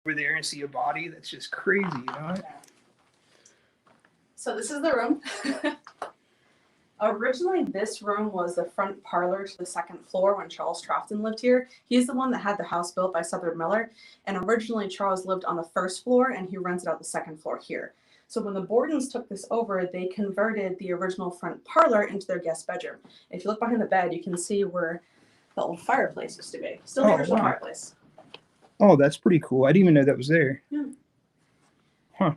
over there and see a body. That's just crazy, you know? So this is the room. Originally, this room was the front parlor to the second floor when Charles Trafton lived here. He's the one that had the house built by Southard Miller. And originally, Charles lived on the first floor and he rented out the second floor here. So when the Bordens took this over, they converted the original front parlor into their guest bedroom. If you look behind the bed, you can see where the old fireplace used to be. Still the original fireplace. Oh, that's pretty cool. I didn't even know that was there. Yeah. Huh.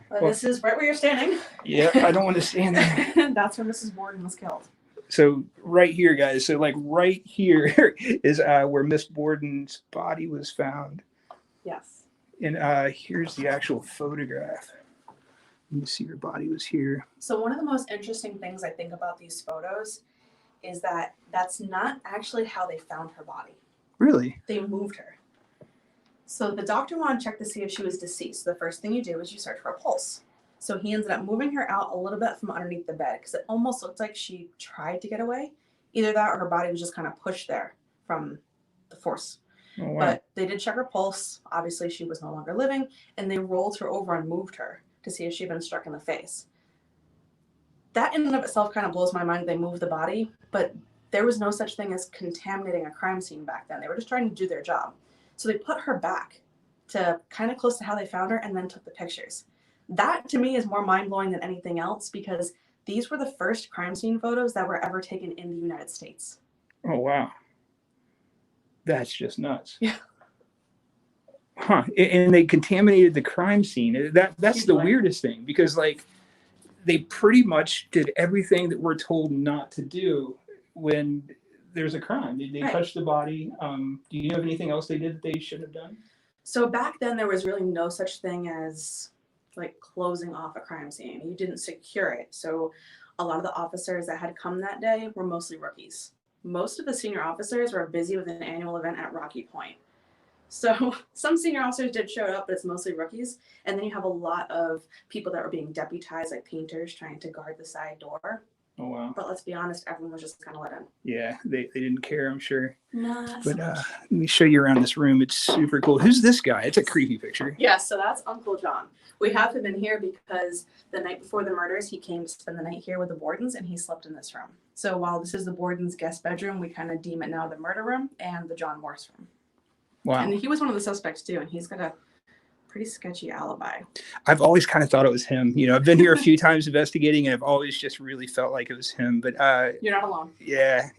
Well, this is right where you're standing. Yeah, I don't want to stand there. That's where Mrs. Borden was killed. So right here, guys. So like right here is where Miss Borden's body was found. Yes. And here's the actual photograph. You see her body was here. So one of the most interesting things I think about these photos is that that's not actually how they found her body. Really? They moved her. So the doctor wanted to check to see if she was deceased. The first thing you do is you search for a pulse. So he ended up moving her out a little bit from underneath the bed because it almost looked like she tried to get away. Either that or her body was just kind of pushed there from the force. Oh, wow. But they did check her pulse. Obviously, she was no longer living, and they rolled her over and moved her to see if she'd been struck in the face. That in and of itself kind of blows my mind. They moved the body, but there was no such thing as contaminating a crime scene back then. They were just trying to do their job. So they put her back to kind of close to how they found her and then took the pictures. That to me is more mind-blowing than anything else because these were the first crime scene photos that were ever taken in the United States. Oh, wow. That's just nuts. Yeah. Huh. And they contaminated the crime scene. That's the weirdest thing because like they pretty much did everything that we're told not to do when there's a crime. They touched the body. Do you know of anything else they did that they shouldn't have done? So back then there was really no such thing as like closing off a crime scene. You didn't secure it. So a lot of the officers that had come that day were mostly rookies. Most of the senior officers were busy with an annual event at Rocky Point. So some senior officers did show up, but it's mostly rookies. And then you have a lot of people that were being deputized, like painters trying to guard the side door. Oh, wow. But let's be honest, everyone was just kind of let in. Yeah, they didn't care, I'm sure. Not but so much. Let me show you around this room. It's super cool. Who's this guy? It's a creepy picture. Yeah, so that's Uncle John. We have him in here because the night before the murders, he came to spend the night here with the Bordens, and he slept in this room. So while this is the Bordens' guest bedroom, we kind of deem it now the murder room and the John Morse room. Wow. And he was one of the suspects, too, and he's got a pretty sketchy alibi. I've always kind of thought it was him. You know, I've been here a few times investigating, and I've always just really felt like it was him. But you're not alone. Yeah.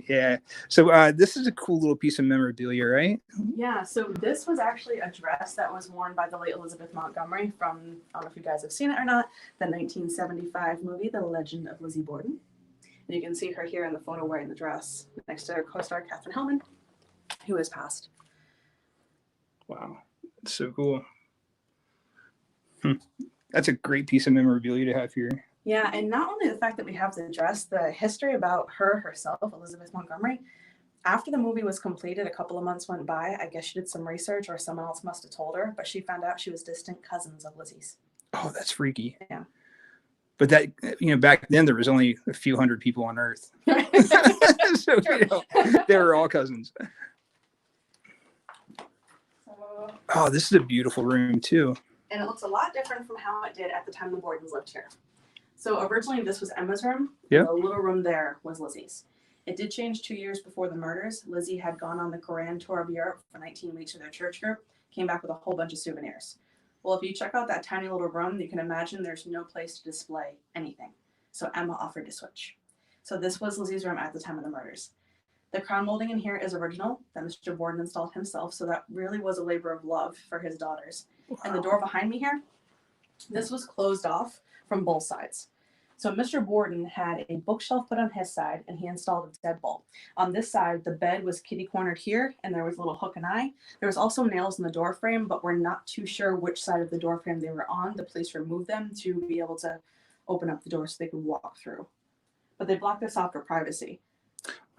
So this is a cool little piece of memorabilia, right? Yeah. So this was actually a dress that was worn by the late Elizabeth Montgomery from, I don't know if you guys have seen it or not, the 1975 movie, The Legend of Lizzie Borden. And you can see her here in the photo wearing the dress next to her co-star Katherine Hellman, who has passed. Wow, that's so cool. That's a great piece of memorabilia to have here. Yeah, and not only the fact that we have the dress, the history about her herself, Elizabeth Montgomery. After the movie was completed, a couple of months went by. I guess she did some research or someone else must have told her, but she found out she was distant cousins of Lizzie's. Oh, that's freaky. Yeah. But that, you know, back then there was only a few hundred people on Earth. So, you know, they were all cousins. Oh, this is a beautiful room too. And it looks a lot different from how it did at the time the Bordens lived here. So originally this was Emma's room. Yeah. The little room there was Lizzie's. It did change 2 years before the murders. Lizzie had gone on the Grand Tour of Europe for 19 weeks with her church group, came back with a whole bunch of souvenirs. Well, if you check out that tiny little room, you can imagine there's no place to display anything. So Emma offered to switch. So this was Lizzie's room at the time of the murders. The crown molding in here is original that Mr. Borden installed himself, so that really was a labor of love for his daughters. Wow. And the door behind me here, this was closed off from both sides. So Mr. Borden had a bookshelf put on his side, and he installed a deadbolt. On this side, the bed was kitty-cornered here, and there was a little hook and eye. There was also nails in the door frame, but we're not too sure which side of the door frame they were on. The police removed them to be able to open up the door so they could walk through. But they blocked this off for privacy.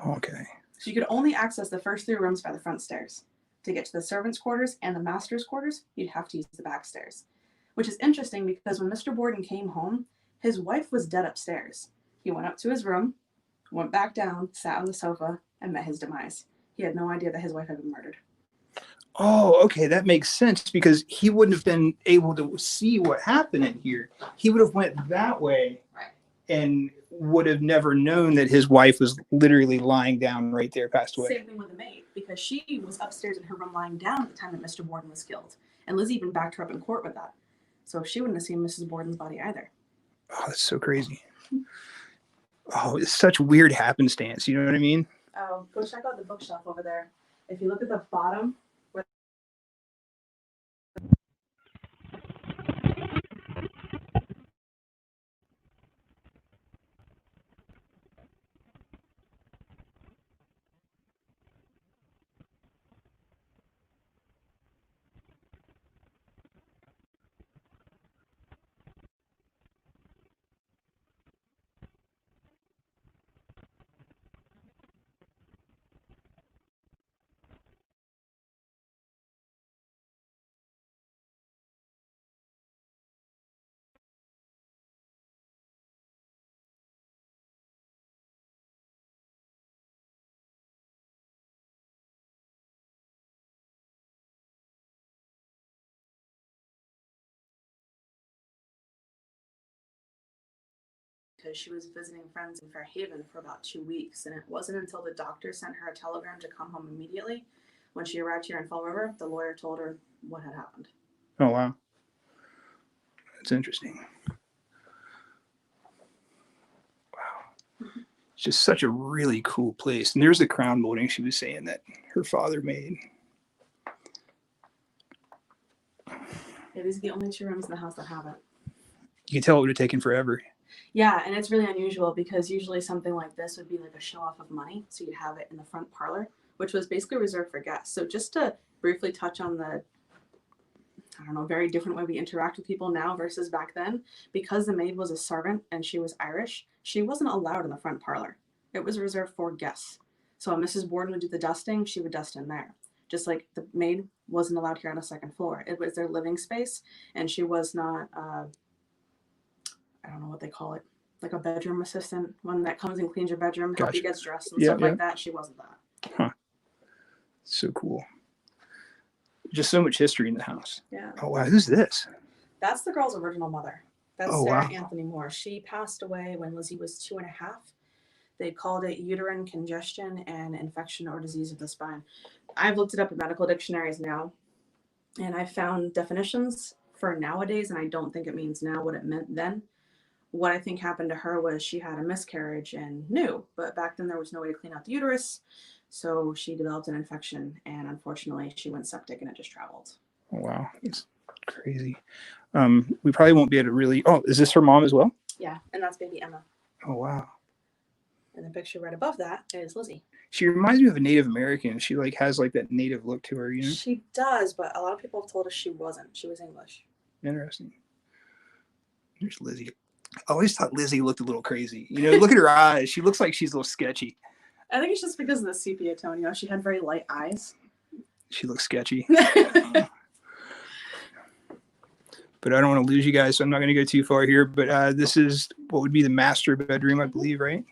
Okay. So you could only access the first 3 rooms by the front stairs. To get to the servants' quarters and the master's quarters, you'd have to use the back stairs. Which is interesting because when Mr. Borden came home, his wife was dead upstairs. He went up to his room, went back down, sat on the sofa, and met his demise. He had no idea that his wife had been murdered. Oh, okay, that makes sense because he wouldn't have been able to see what happened in here. He would have went that way, Right. and would have never known that his wife was literally lying down right there, passed away. Same thing with the maid, because she was upstairs in her room lying down at the time that Mr. Borden was killed. And Lizzie even backed her up in court with that. So she wouldn't have seen Mrs. Borden's body either. Oh, that's so crazy. Oh, it's such weird happenstance. You know what I mean? Oh, go check out the bookshelf over there. If you look at the bottom, where because she was visiting friends in Fairhaven for about 2 weeks, and it wasn't until the doctor sent her a telegram to come home immediately. When she arrived here in Fall River, the lawyer told her what had happened. Oh, wow. That's interesting. Wow. It's just such a really cool place. And there's the crown molding she was saying that her father made. Yeah, these are the only 2 rooms in the house that have it. You can tell it would have taken forever. Yeah, and it's really unusual because usually something like this would be like a show off of money. So you'd have it in the front parlor, which was basically reserved for guests. So just to briefly touch on the, I don't know, very different way we interact with people now versus back then, because the maid was a servant and she was Irish, she wasn't allowed in the front parlor. It was reserved for guests. So when Mrs. Borden would do the dusting, she would dust in there. Just like the maid wasn't allowed here on the second floor. It was their living space, and she was not, I don't know what they call it, like a bedroom assistant, one that comes and cleans your bedroom, help you Gotcha. get dressed and Yeah, stuff yeah. like that. She wasn't that. Huh. So cool. Just so much history in the house. Yeah. Oh, wow. Who's this? That's the girl's original mother. That's Oh, Sarah wow. Anthony Moore. She passed away when Lizzie was 2.5. They called it uterine congestion and infection or disease of the spine. I've looked it up in medical dictionaries now, and I found definitions for nowadays, and I don't think it means now what it meant then. What I think happened to her was she had a miscarriage and knew, but back then there was no way to clean out the uterus. So she developed an infection, and unfortunately she went septic and it just traveled. Oh, wow. It's crazy. We probably won't be able to really. Oh, is this her mom as well? Yeah, and that's baby Emma. Oh, wow. And the picture right above that is Lizzie. She reminds me of a Native American. She like has like that native look to her, you know? She does, but a lot of people have told us she wasn't. She was English. Interesting. Here's Lizzie. I always thought Lizzie looked a little crazy. You know, look at her eyes. She looks like she's a little sketchy. I think it's just because of the sepia tone. You know, she had very light eyes. She looks sketchy. But I don't want to lose you guys, so I'm not going to go too far here. But this is what would be the master bedroom, I believe, right?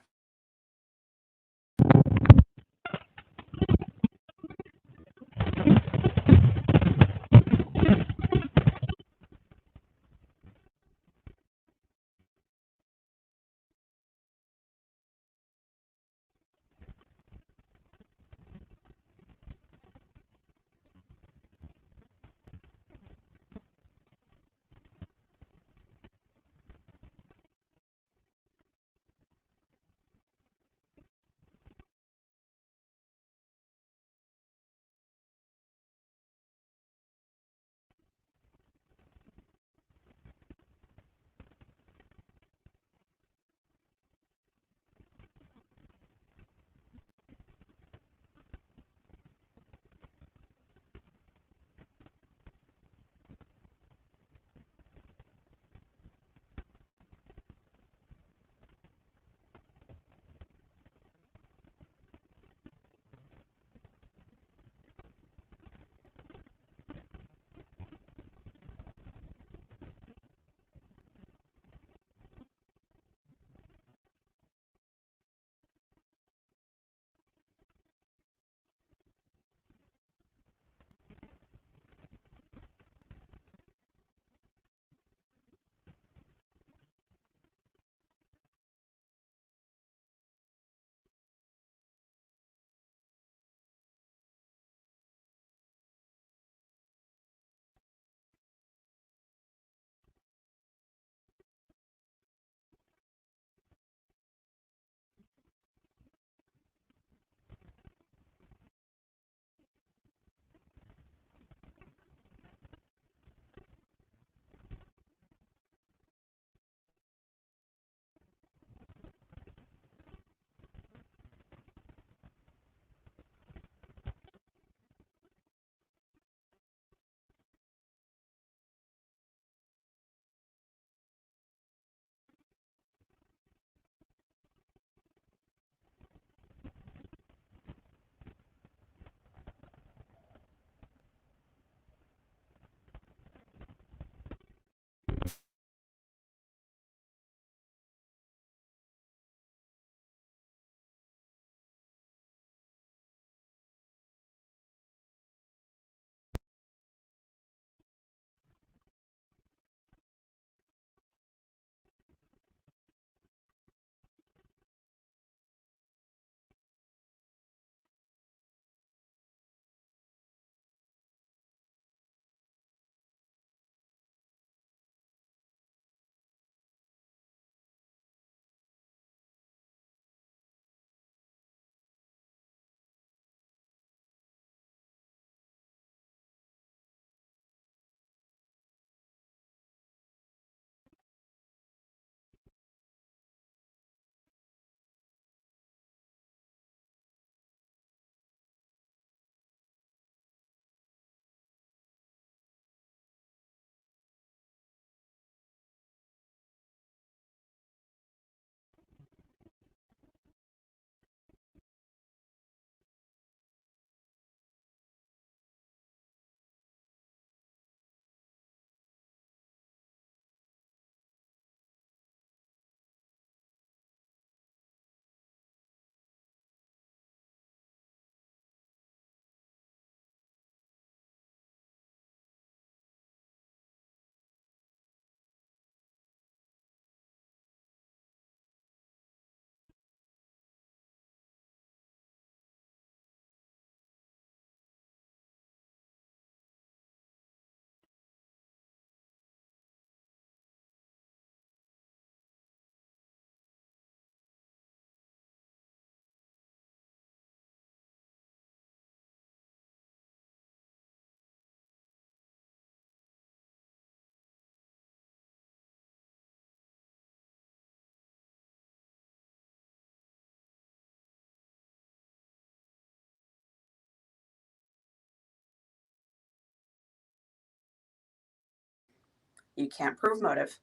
you can't prove motive,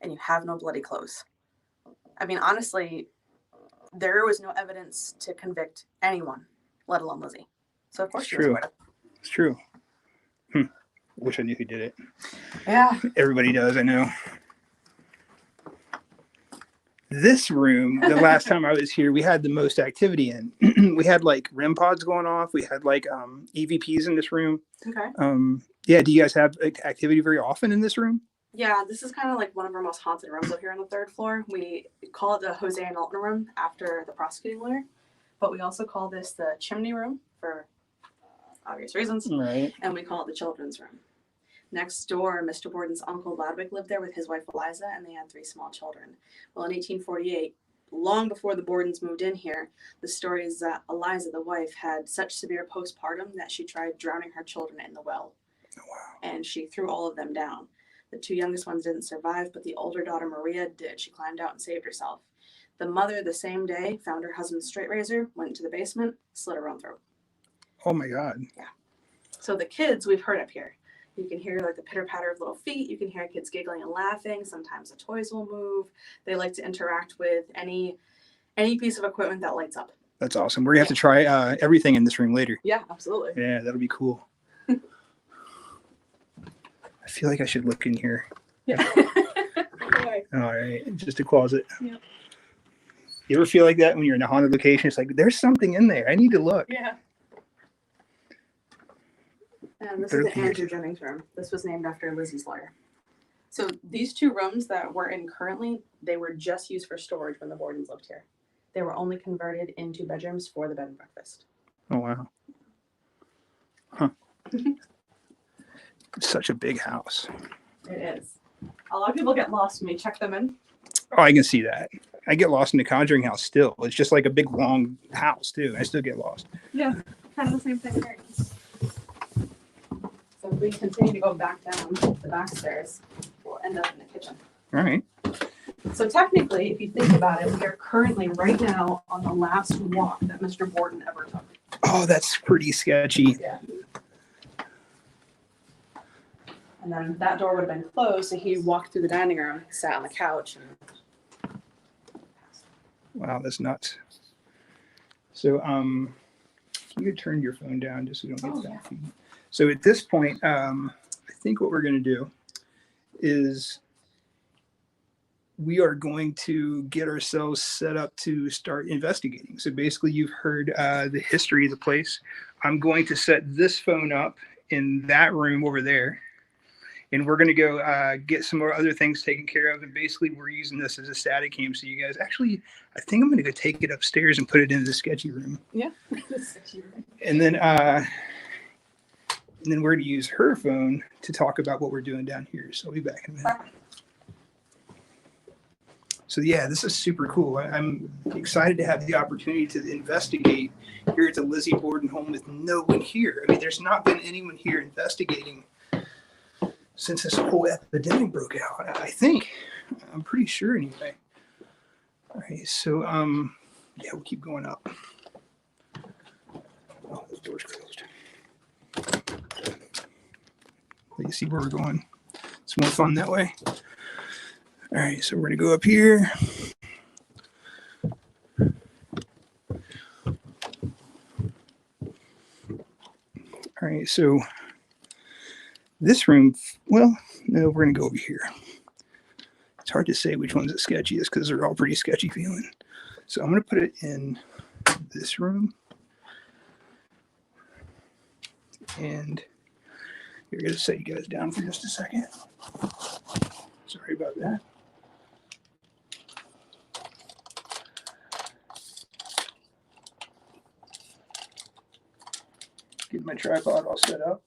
and you have no bloody clothes. I mean, honestly, there was no evidence to convict anyone, let alone Lizzie. So of course It's she was true. acquitted. It's true. Wish I knew who did it. Yeah. Everybody does, I know. This room, the last time I was here, we had the most activity in. We had like REM pods going off. We had like EVPs in this room. Okay. Yeah, do you guys have activity very often in this room? Yeah, this is kind of like one of our most haunted rooms up here on the 3rd floor. We call it the Jose and Alton room after the prosecuting lawyer, but we also call this the chimney room for obvious reasons. Right. And we call it the children's room. Next door, Mr. Borden's uncle Ludwig lived there with his wife Eliza, and they had 3 small children. Well, in 1848, long before the Bordens moved in here, the story is that Eliza, the wife, had such severe postpartum that she tried drowning her children in the well. Oh, wow. And she threw all of them down. The 2 youngest ones didn't survive, but the older daughter, Maria, did. She climbed out and saved herself. The mother, the same day, found her husband's straight razor, went into the basement, slit her own throat. Oh, my God. Yeah. So the kids we've heard up here. You can hear like the pitter-patter of little feet. You can hear kids giggling and laughing. Sometimes the toys will move. They like to interact with any piece of equipment that lights up. That's awesome. We're going to have to try everything in this room later. Yeah, absolutely. Yeah, that'll be cool. I feel like I should look in here. Yeah. All right. Just a closet. Yep. You ever feel like that when you're in a haunted location? It's like, there's something in there. I need to look. Yeah. And this is the Andrew Jennings room. This was named after Lizzie's lawyer. So these 2 rooms that we're in currently, they were just used for storage when the Bordens lived here. They were only converted into bedrooms for the bed and breakfast. Oh, wow. Huh. It's such a big house. It is. A lot of people get lost when we check them in. Oh, I can see that. I get lost in the Conjuring house still. It's just like a big, long house, too. I still get lost. Yeah, kind of the same thing here. So if we continue to go back down the back stairs, we'll end up in the kitchen. All right. So technically, if you think about it, we are currently right now on the last walk that Mr. Borden ever took. Oh, that's pretty sketchy. Yeah. And then that door would have been closed, so he walked through the dining room, sat on the couch, and Wow, that's nuts. So, you could turn your phone down just so you don't get that feed. So at this point, I think what we're going to do is we are going to get ourselves set up to start investigating. So basically, you've heard the history of the place. I'm going to set this phone up in that room over there. And we're going to go get some more other things taken care of. And basically, we're using this as a static cam. So you guys, actually, I think I'm going to go take it upstairs and put it into the sketchy room. yeah. The sketchy room. And then we're going to use her phone to talk about what we're doing down here. So I'll be back in a minute. So yeah, this is super cool. I'm excited to have the opportunity to investigate here at the Lizzie Borden home with no one here. I mean, there's not been anyone here investigating since this whole epidemic broke out. I think. I'm pretty sure anyway. All right, so yeah, we'll keep going up. Oh, the door's closed. You see where we're going. It's more fun that way. All right, so we're gonna go up here. All right, so this room, well, no, we're gonna go over here. It's hard to say which one's the sketchiest because they're all pretty sketchy feeling. So I'm gonna put it in this room. And you're gonna set you guys down for just a second. Sorry about that. Get my tripod all set up.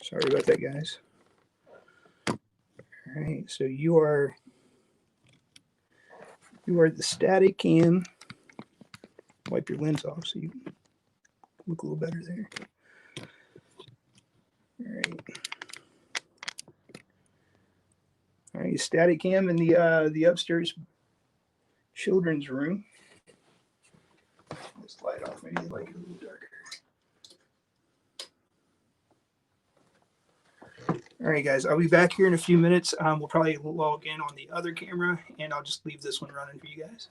Sorry about that, guys. All right, so you are You are the static cam. Wipe your lens off so you look a little better there. All right. All right, static cam in the upstairs children's room. This light off, maybe like it a little darker. All right, guys, I'll be back here in a few minutes. We'll probably log in on the other camera, and I'll just leave this one running for you guys.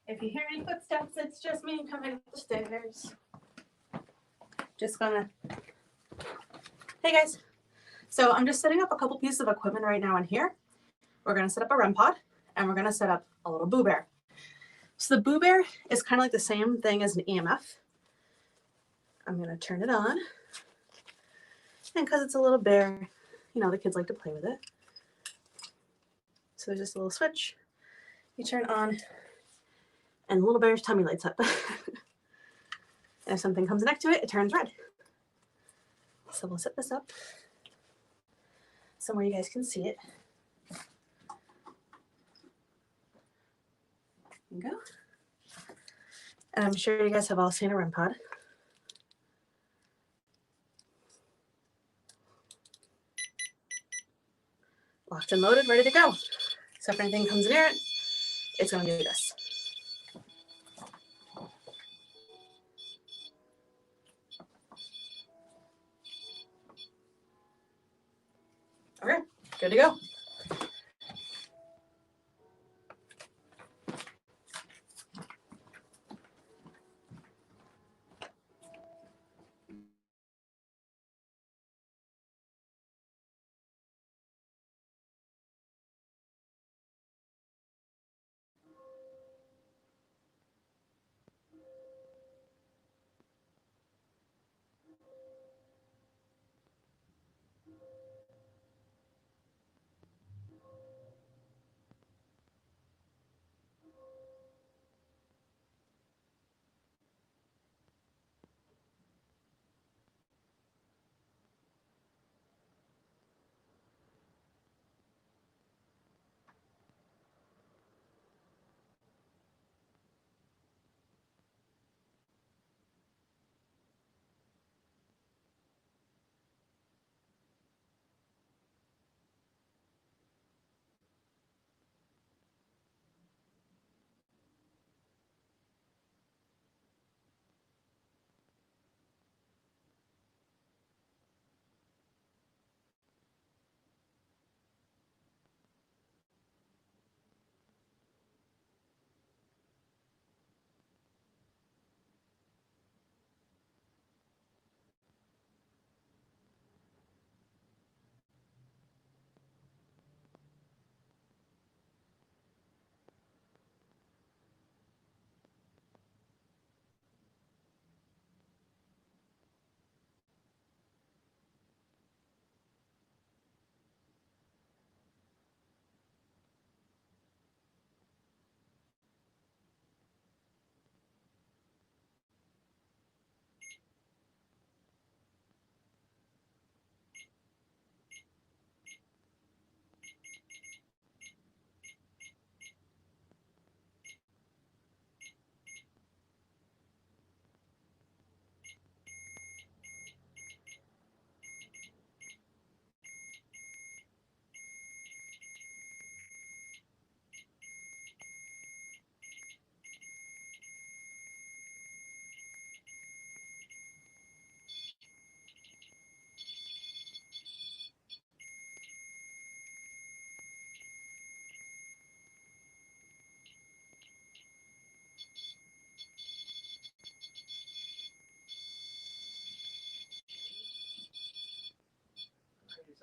If you hear any footsteps, it's just me coming up the stairs. Just gonna. Hey guys. So I'm just setting up a couple pieces of equipment right now in here. We're gonna set up a REM pod, and we're gonna set up a little Boo Bear. So the Boo Bear is kind of like the same thing as an EMF. I'm gonna turn it on, and because it's a little bear, you know, the kids like to play with it. So there's just a little switch. You turn on, and the little bear's tummy lights up. And if something comes next to it, it turns red. So we'll set this up somewhere you guys can see it. There you go. And I'm sure you guys have all seen a REM pod. Locked and loaded, ready to go. So if anything comes near it, it's going to do this. Okay, good to go.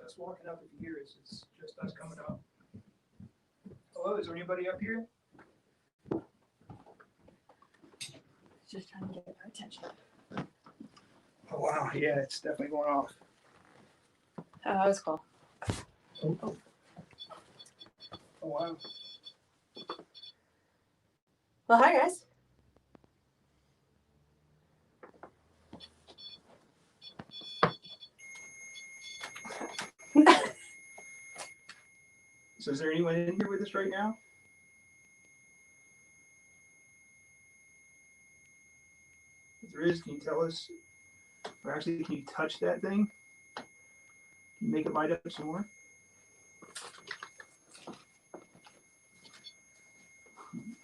us walking up. If you hear us, it's just us coming up. Hello, is there anybody up here? Just trying to get our attention. Oh wow, yeah, it's definitely going off. Oh, that was cool. Oh wow. Well, hi guys. So is there anyone in here with us right now? If there is, can you tell us? Or actually, can you touch that thing? Can you make it light up some more?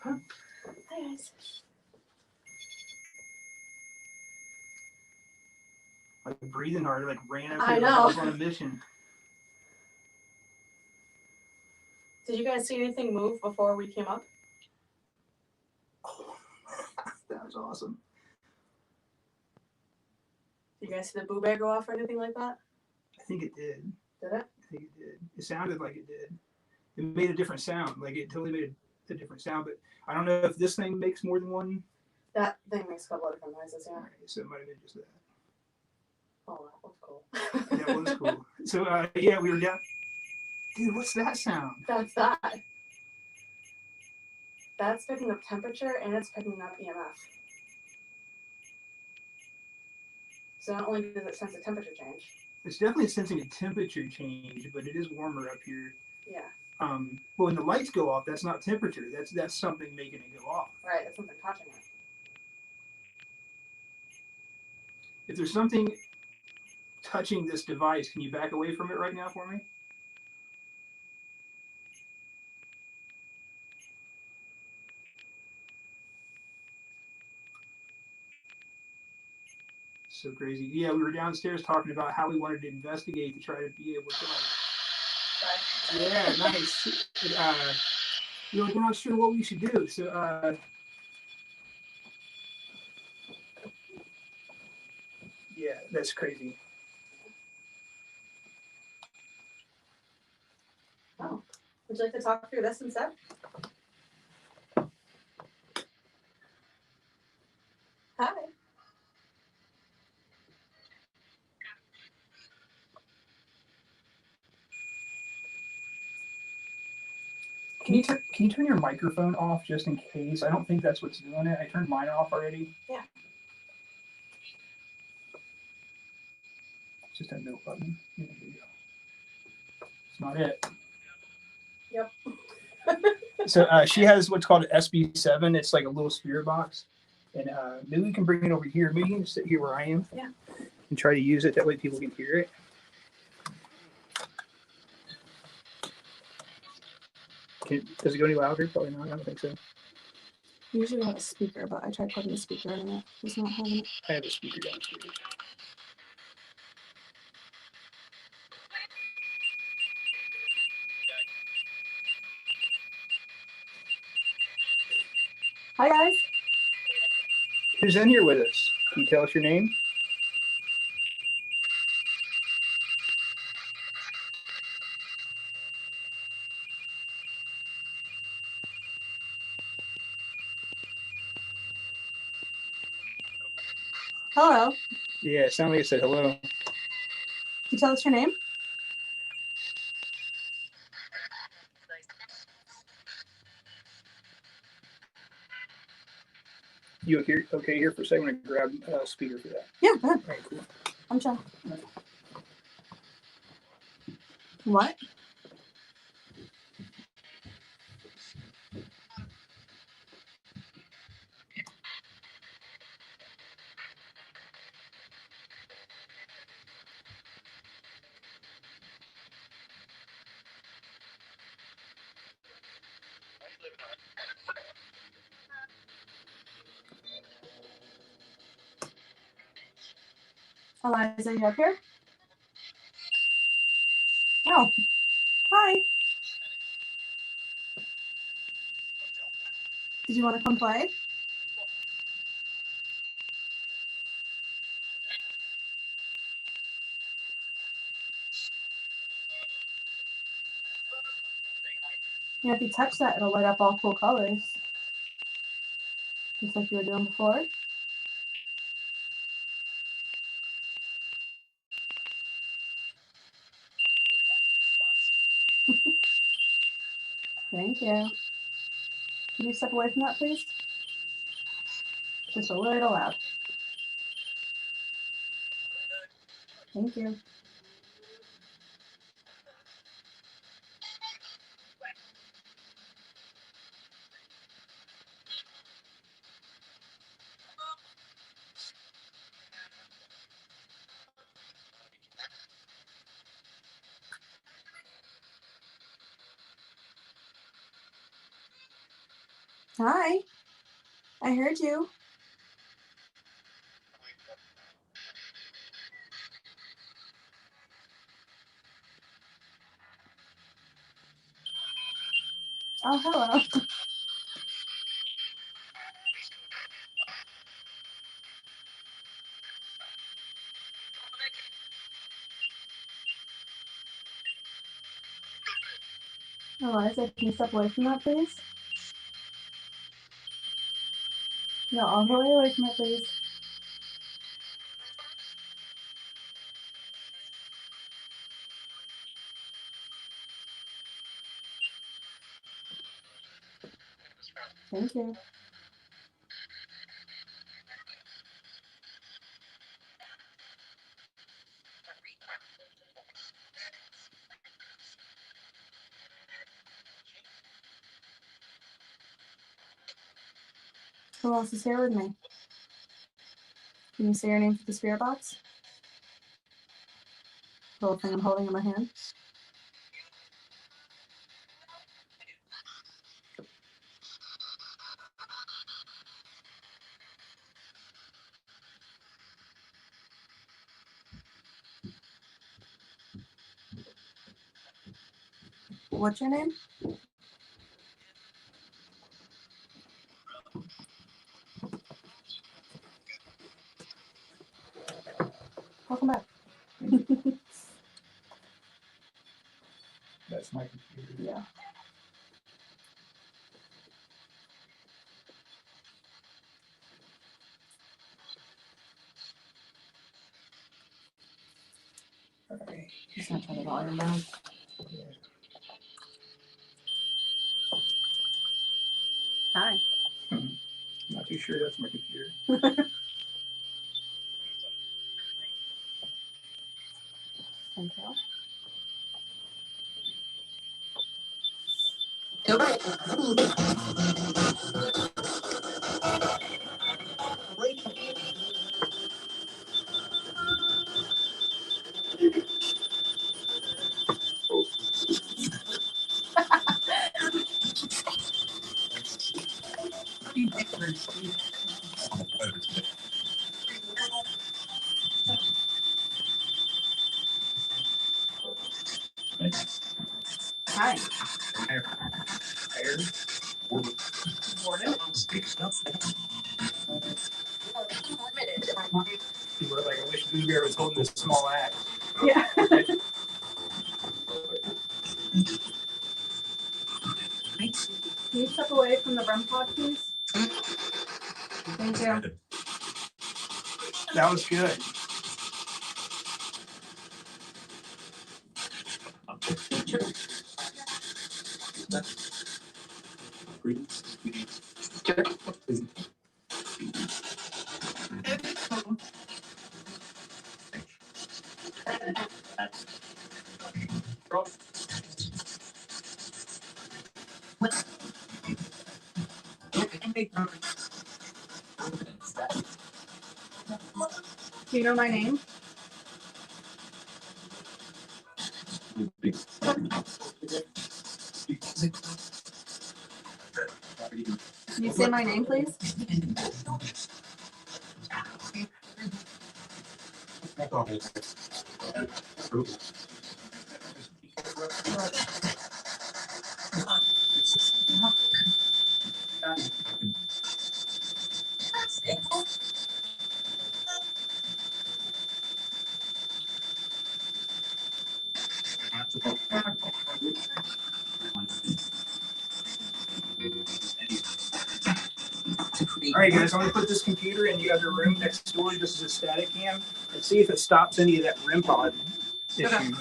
Hi guys. Like breathing hard, like ran up I here like know. I was on a mission. Did you guys see anything move before we came up? Oh, that was awesome. Did you guys see the boo bear go off or anything like that? I think it did. Did it? I think it did. It sounded like it did. It made a different sound. Like it totally made a different sound. But I don't know if this thing makes more than one. That thing makes a couple of different noises, yeah. Right, so it might have been just that. Oh, that was cool. That was cool. So yeah, we were down. Dude, what's that sound? That's that. That's picking up temperature and it's picking up EMF. So not only does it sense a temperature change. It's definitely sensing a temperature change, but it is warmer up here. Yeah. Well, when the lights go off, that's not temperature. That's something making it go off. Right, that's something touching it. If there's something touching this device, can you back away from it right now for me? So crazy. Yeah, we were downstairs talking about how we wanted to investigate to try to be able to like. Yeah, nice. We were not sure what we should do. So yeah, that's crazy. Oh. Would you like to talk through this instead? Hi. Can you turn your microphone off just in case? I don't think that's what's doing it. I turned mine off already. Yeah. It's just a note button. There you go. It's not it. Yep. So she has what's called an SB7. It's like a little spirit box. And maybe we can bring it over here. Maybe you can sit here where I am. Yeah. And try to use it. That way people can hear it. Does it go any louder? Probably not. I don't think so. Usually we have a speaker, but I tried putting a speaker in it. It's not having it. I have a speaker downstairs. Hi guys. Who's in here with us? Can you tell us your name? Hello. Yeah, it sounded like it said hello. Can you tell us your name? You okay here for a second? I'm going to grab a speaker for that. Yeah, go ahead. All right, cool. I'm chill. What? Eliza, you up here? Oh. Hi. Did you want to come play? Yeah, if you touch that, it'll light up all cool colors. Just like you were doing before. Thank you. Can you step away from that, please? Just a little loud. Thank you. Hi. I heard you. Oh, hello. Eliza, can you step away from that, please? No, all the way away from it, please. Thank you. Who else is here with me? Can you say your name for the spirit box? The little thing I'm holding in my hand. What's your name? Welcome back. That's my computer. Yeah. All right. Just gonna turn the volume down. Hi. Not too sure that's my computer. Thank you. Hi. Borden. You were like, I wish Blue Bear was holding this small axe. Yeah. Can you step away from the REM pod, please? Thank you. That was good. Do you know my name? Can you say my name, please? All right, guys, I'm going to put this computer in the other room next door just as a static cam and see if it stops any of that REM pod issue.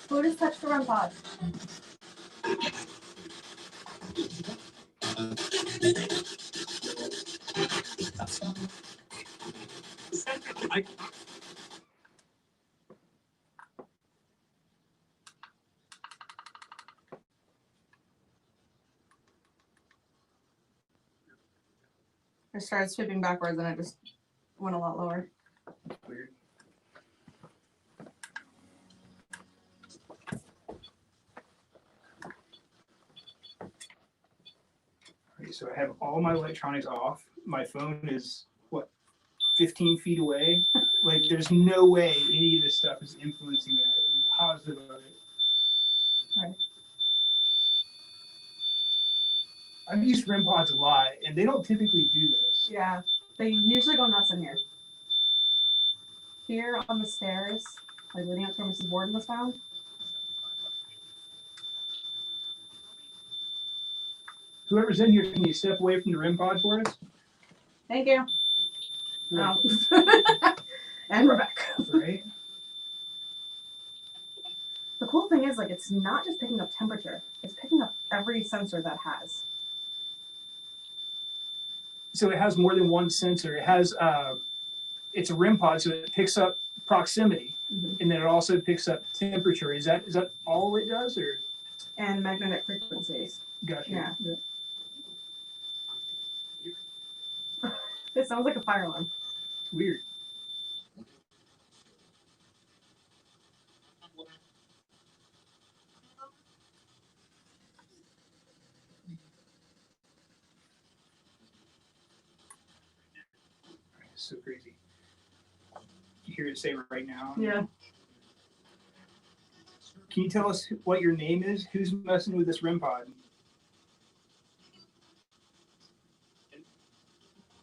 Who just touched the REM pod? I started sweeping backwards and I just went a lot lower. Weird. Okay, so I have all my electronics off. My phone is, what, 15 feet away? Like, there's no way any of this stuff is influencing that. I'm positive of it. Right. I've used REM pods a lot, and they don't typically do this. Yeah, they usually go nuts in here. Here on the stairs, like leading up to where Mrs. Borden was found. Whoever's in here, can you step away from the REM pod for us? Thank you. Right. Oh. And we're back. Right. The cool thing is, like, it's not just picking up temperature; it's picking up every sensor that has. So it has more than one sensor. It has, it's a REM pod, so it picks up proximity, and then it also picks up temperature. Is that all it does, or? And magnetic frequencies. Gotcha. Yeah. It sounds like a fire alarm. It's weird. It's so crazy. You hear it say right now? Yeah. Can you tell us what your name is? Who's messing with this REM pod? Can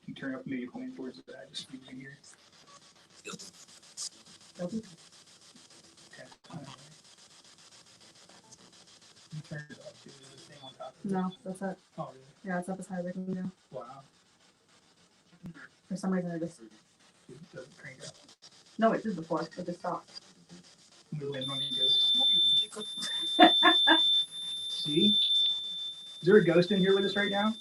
you turn up maybe pointing towards that? Just using here. Okay. Okay. You turn it up to the thing on top of it. No, that's it. Oh, really? Yeah, it's up as high as I can go. Wow. For some reason, I just. It doesn't crank up. No, it did before. It just stopped. We win when he goes. See? Is there a ghost in here with us right now?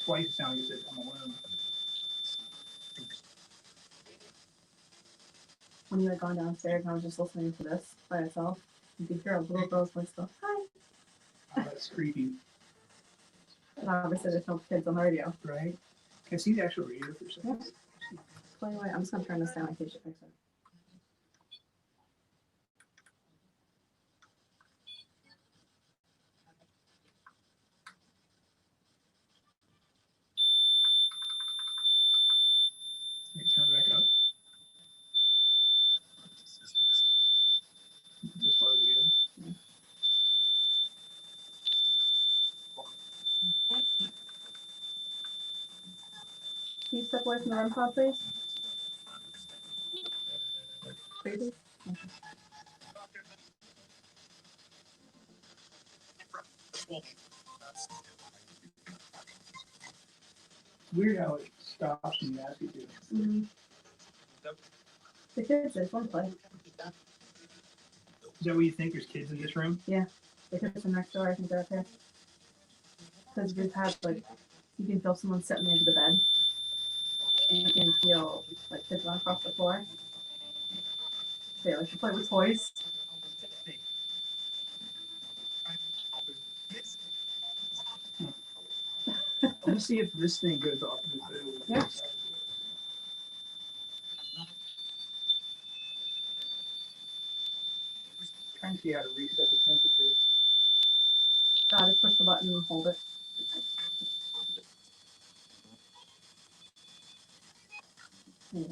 Twice it sounded like you said, I'm alone. When you had gone downstairs and I was just listening to this by itself, you could hear a little girl's voice go, hi. Oh, that's creepy. And obviously there's no kids on the radio. Right? Can I see the actual radio for a second? Yeah. By the way, I'm just going to turn this down in case you fix it. Let me turn it back up. As far as it goes. Can you step away from the REM pod, please? Crazy? Okay. It's weird how it stops when you ask it to. Mm-hmm. The kids just want to play. Is that what you think? There's kids in this room? The kids are next door. I think they're up here. Because we've had, like, you can feel someone sitting into the bed. And you can feel, like, kids run across the floor. They like to play with toys. Let me see if this thing goes off. Yeah. Trying to see how to reset the temperature. Just push the button and hold it. Yeah.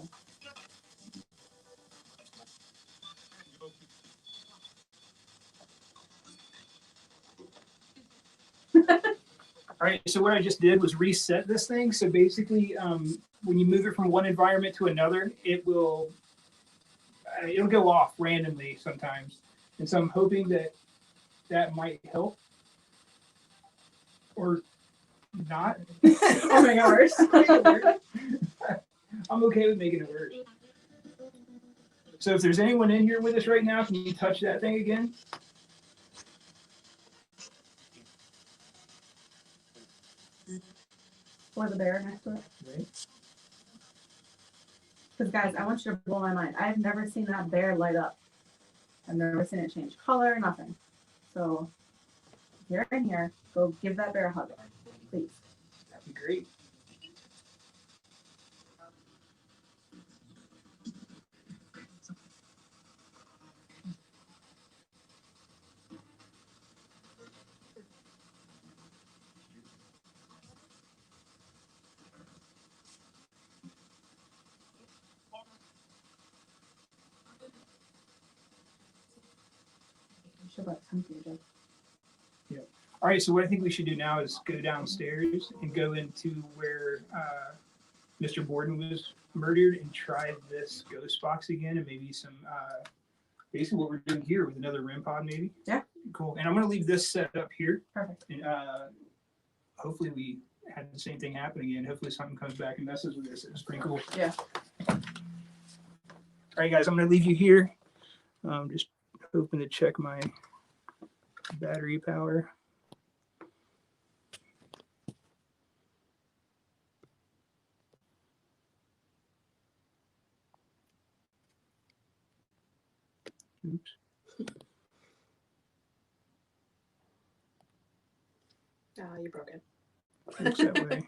All right, so what I just did was reset this thing. So basically, when you move it from one environment to another, it'll go off randomly sometimes. And so I'm hoping that that might help or not. Oh my gosh. I'm okay with making it work. So if there's anyone in here with us right now, can you touch that thing again? Or the bear next to it. Right. Because guys, I want you to blow my mind. I've never seen that bear light up. I've never seen it change color, nothing. So if you're in here, go give that bear a hug, please. That'd be great. You should let some do it. All right, so what I think we should do now is go downstairs and go into where Mr. Borden was murdered and try this ghost box again and maybe some, basically what we're doing here with another REM pod maybe. Yeah. Cool. And I'm going to leave this set up here. Perfect. And hopefully we had the same thing happen again. Hopefully something comes back and messes with this. It's pretty cool. Yeah. All right, guys, I'm going to leave you here. Just hoping to check my battery power. Oops. Oh, you broke it. Looks that way.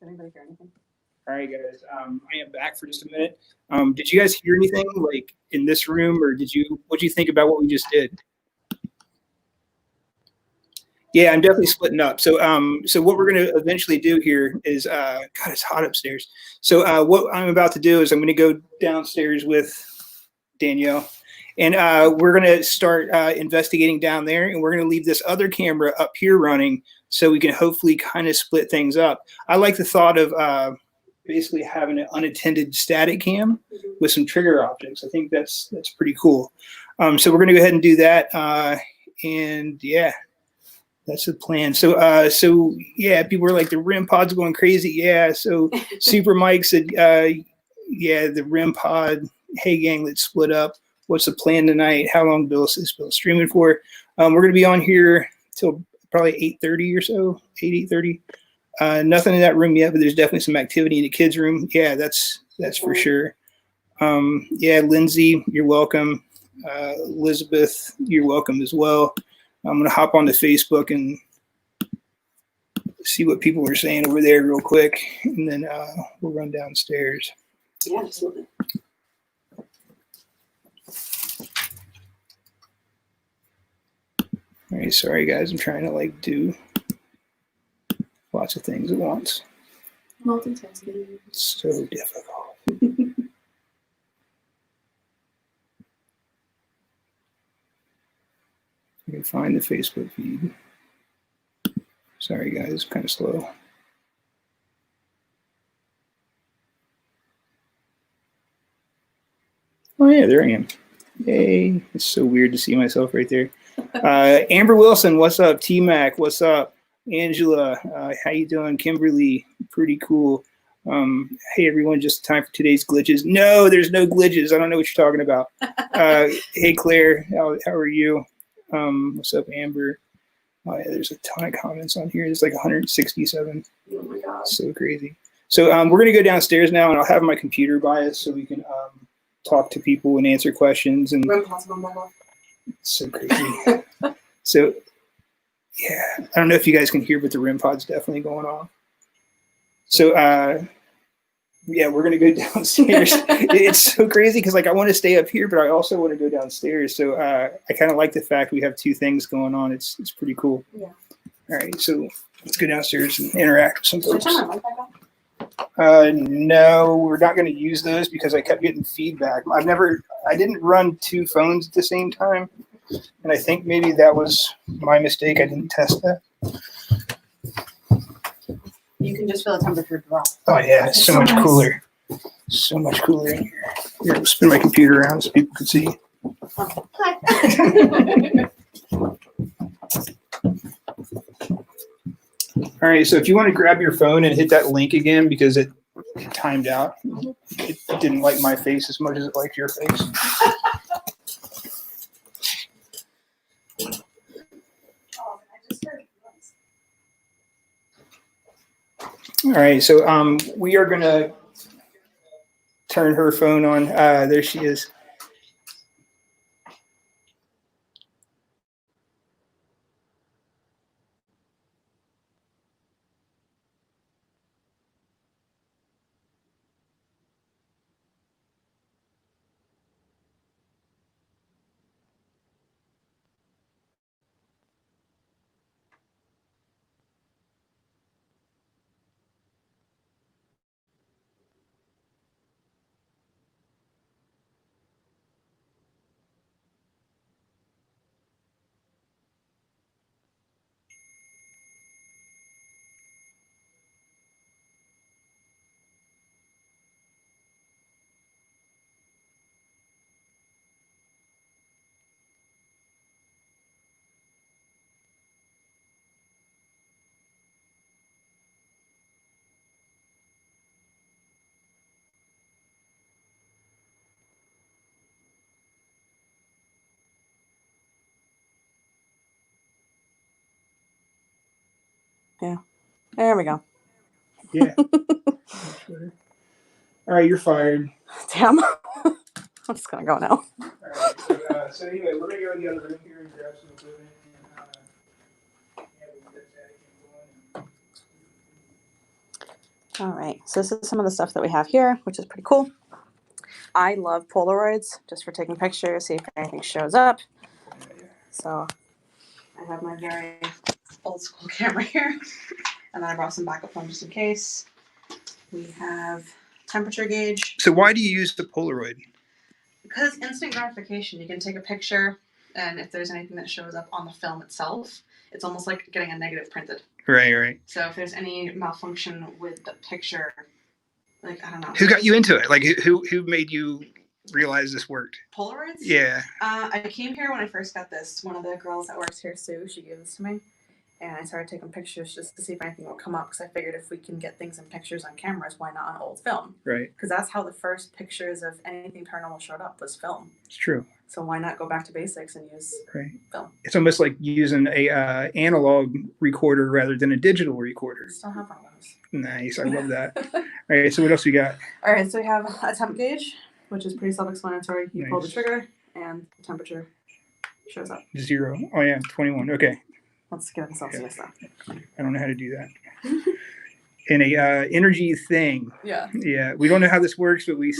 Did anybody hear anything? All right, guys. I am back for just a minute. Did you guys hear anything like in this room, or what did you think about what we just did? Yeah, I'm definitely splitting up. So what we're going to eventually do here is, God, it's hot upstairs. So what I'm about to do is I'm going to go downstairs with Danielle, and we're going to start investigating down there, and we're going to leave this other camera up here running so we can hopefully kind of split things up. I like the thought of basically having an unattended static cam with some trigger objects. I think that's pretty cool. So we're going to go ahead and do that, and yeah. That's the plan. So yeah, people were like, the REM pod's going crazy. Yeah. So Super Mike said, yeah, the REM pod. Hey gang, let's split up. What's the plan tonight? How long is Bill streaming for? We're gonna be on here till probably 8:30 or so, 8:30. Nothing in that room yet, but there's definitely some activity in the kids' room. Yeah, that's for sure. Yeah, Lindsay, you're welcome. Elizabeth, you're welcome as well. I'm going to hop onto Facebook and see what people are saying over there real quick, and then we'll run downstairs. Yeah, absolutely. All right, sorry guys, I'm trying to do lots of things at once. Multitasking. It's so difficult. me find the Facebook feed. Sorry, guys, it's kind of slow. Oh, yeah, there I am. Yay. It's so weird to see myself right there. Amber Wilson, what's up? T-Mac, what's up? Angela, how you doing? Kimberly, pretty cool. Hey, everyone, just time for today's glitches. No, there's no glitches. I don't know what you're talking about. Hey, Claire, how are you? What's up, Amber? Oh, yeah, there's a ton of comments on here. There's like 167. Oh my God. So crazy. So we're going to go downstairs now, and I'll have my computer by us so we can talk to people and answer questions. And it's so crazy. So, yeah, I don't know if you guys can hear, but the REM pod's definitely going on. So, yeah, we're going to go downstairs. It's so crazy because, like, I want to stay up here, but I also want to go downstairs. So I kind of like the fact we have two things going on. It's pretty cool. Yeah. All right, so let's go downstairs and interact with some folks. No, we're not going to use those because I kept getting feedback. I didn't run two phones at the same time. And I think maybe that was my mistake. I didn't test that. You can just feel the temperature drop. Oh, yeah, it's so much cooler. So much cooler in here. Here, I'll spin my computer around so people can see. All right, so if you want to grab your phone and hit that link again because it timed out. It didn't like my face as much as it liked your face. All right, so we are going to turn her phone on. There she is. Yeah. There we go. Yeah. All right, you're fired. Damn. I'm just going to go now. All right, so anyway, we're going to go in the other room here and grab some equipment. All right, so this is some of the stuff that we have here, which is pretty cool. I love Polaroids just for taking pictures, see if anything shows up. So I have my very old school camera here, and then I brought some backup phone just in case. We have temperature gauge. So why do you use the Polaroid? Because instant gratification, you can take a picture, and if there's anything that shows up on the film itself, it's almost like getting a negative printed. Right. So if there's any malfunction with the picture, like, I don't know. Who got you into it? Like, who made you realize this worked? Polaroids? Yeah. I came here when I first got this. One of the girls that works here, Sue, she gave this to me. And I started taking pictures just to see if anything would come up, because I figured if we can get things in pictures on cameras, why not on old film? Right. Because that's how the first pictures of anything paranormal showed up, was film. It's true. So why not go back to basics and use film? It's almost like using a analog recorder rather than a digital recorder. I still have one of those. Nice. I love that. All right, so what else we got? All right, so we have a temp gauge, which is pretty self-explanatory. You pull the Nice. trigger, and the temperature shows up. 0. Oh, yeah, 21. Okay. Let's get in Celsius, though. I don't know how to do that. In a energy thing. Yeah. Yeah, we don't know how this works, but we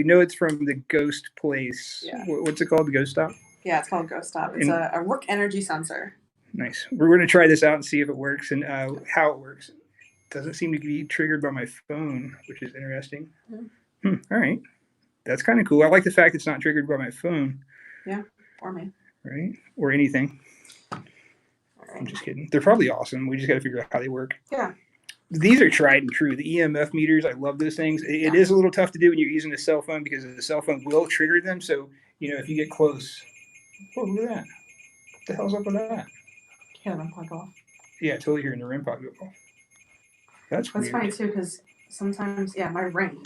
know it's from the Ghost place. Yeah. What's it called? The Ghost Stop? Yeah, it's called Ghost Stop. It's a work energy sensor. Nice. We're going to try this out and see if it works and how it works. It doesn't seem to be triggered by my phone, which is interesting. All right. That's kind of cool. I like the fact it's not triggered by my phone. Yeah, or me. Right? Or anything. I'm just kidding. They're probably awesome. We just got to figure out how they work. Yeah. These are tried and true. The EMF meters, I love those things. It is a little tough to do when you're using a cell phone because the cell phone will trigger them. So, if you get close. Oh, look at that. What the hell's up with that? Yeah, REM pod go off. Yeah, totally hearing the REM pod go off. That's weird. Funny too, because sometimes, my ring.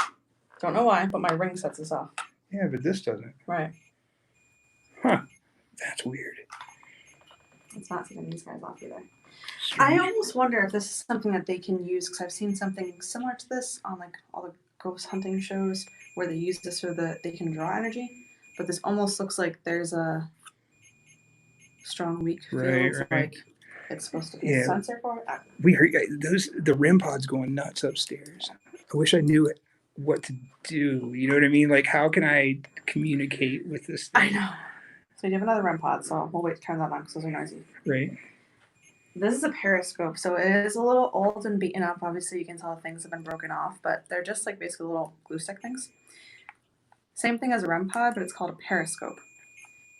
Don't know why, but my ring sets us off. Yeah, but this doesn't. Right. Huh. That's weird. It's not setting these guys off either. Strange. I almost wonder if this is something that they can use, because I've seen something similar to this on like all the ghost hunting shows where they use this so that they can draw energy. But this almost looks like there's a strong, weak field, like it's supposed to be a sensor for it. We heard the REM pod's going nuts upstairs. I wish I knew what to do. You know what I mean? Like, how can I communicate with this thing? I know. So we have another REM pod, so we'll wait to turn that on because those are noisy. Right. This is a periscope, so it is a little old and beaten up. Obviously, you can tell things have been broken off, but they're just like basically little glue stick things. Same thing as a REM pod, but it's called a periscope.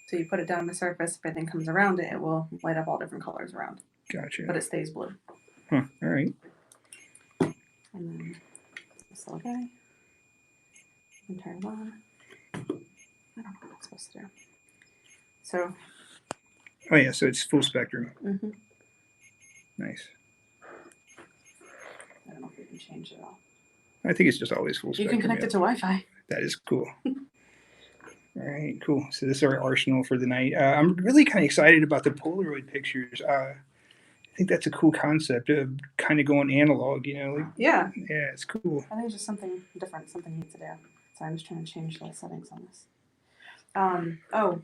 So you put it down on the surface, if anything comes around it, it will light up all different colors around. Gotcha. But it stays blue. Huh. All right. And then this little guy. And turn it on. I don't know what it's supposed to do. So. Oh yeah, so it's full spectrum. Mm-hmm. Nice. I don't know if you can change it all. I think it's just always full spectrum. You can connect it to Wi-Fi. That is cool. All right, cool. So this is our arsenal for the night. I'm really kind of excited about the Polaroid pictures. I think that's a cool concept of kind of going analog, Like, yeah, it's cool. I think it's just something different, something neat to do. So I'm just trying to change the settings on this. Oh,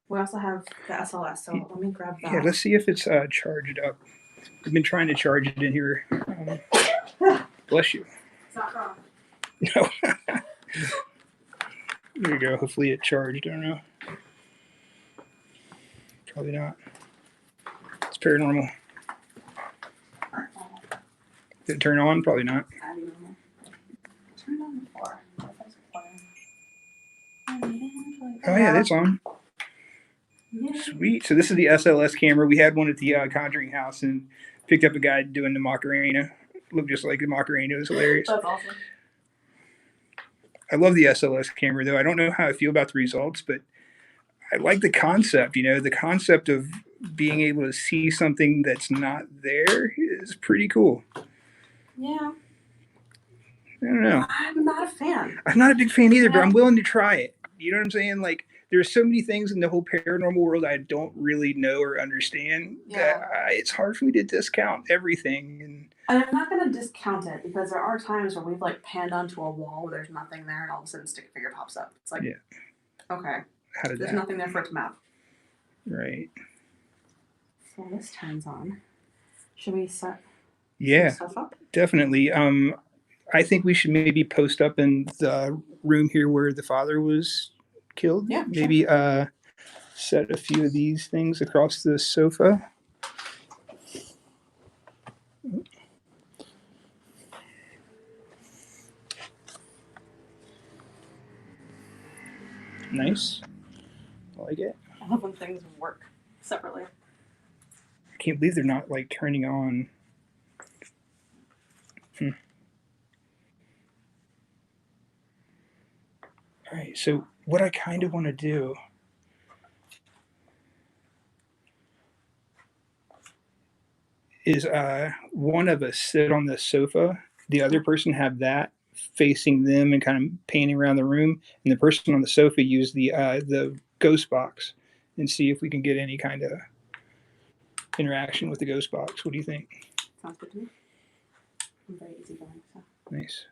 we also have the SLS, so let me grab that. Yeah, let's see if it's charged up. I've been trying to charge it in here. Bless you. It's not wrong. No. There you go. Hopefully it charged. I don't know. Probably not. It's paranormal. Did it turn on? Probably not. Turn it on before. Oh yeah, that's on. Yeah. Sweet. So this is the SLS camera. We had one at the Conjuring house and picked up a guy doing the Macarena. Looked just like the Macarena. It was hilarious. That's awesome. I love the SLS camera though. I don't know how I feel about the results, but I like the concept. The concept of being able to see something that's not there is pretty cool. Yeah. I don't know. I'm not a fan. I'm not a big fan either, but I'm willing to try it. You know what I'm saying? Like, there's so many things in the whole paranormal world I don't really know or understand that it's hard for me to discount everything. And I'm not going to discount it because there are times where we've like panned onto a wall where there's nothing there and all of a sudden a stick figure pops up. It's like, okay, how did there's nothing there for it to map. Right. So this turns on. Should we set some stuff up? Definitely. I think we should maybe post up in the room here where the father was killed. Yeah. Maybe set a few of these things across the sofa. Nice. I like it. I love when things work separately. I can't believe they're not like turning on. All right, so what I kind of want to do is one of us sit on the sofa, the other person have that facing them and kind of panning around the room, and the person on the sofa use the ghost box and see if we can get any kind of interaction with the ghost box. What do you think? Sounds good to me. I'm very easygoing. So. Nice.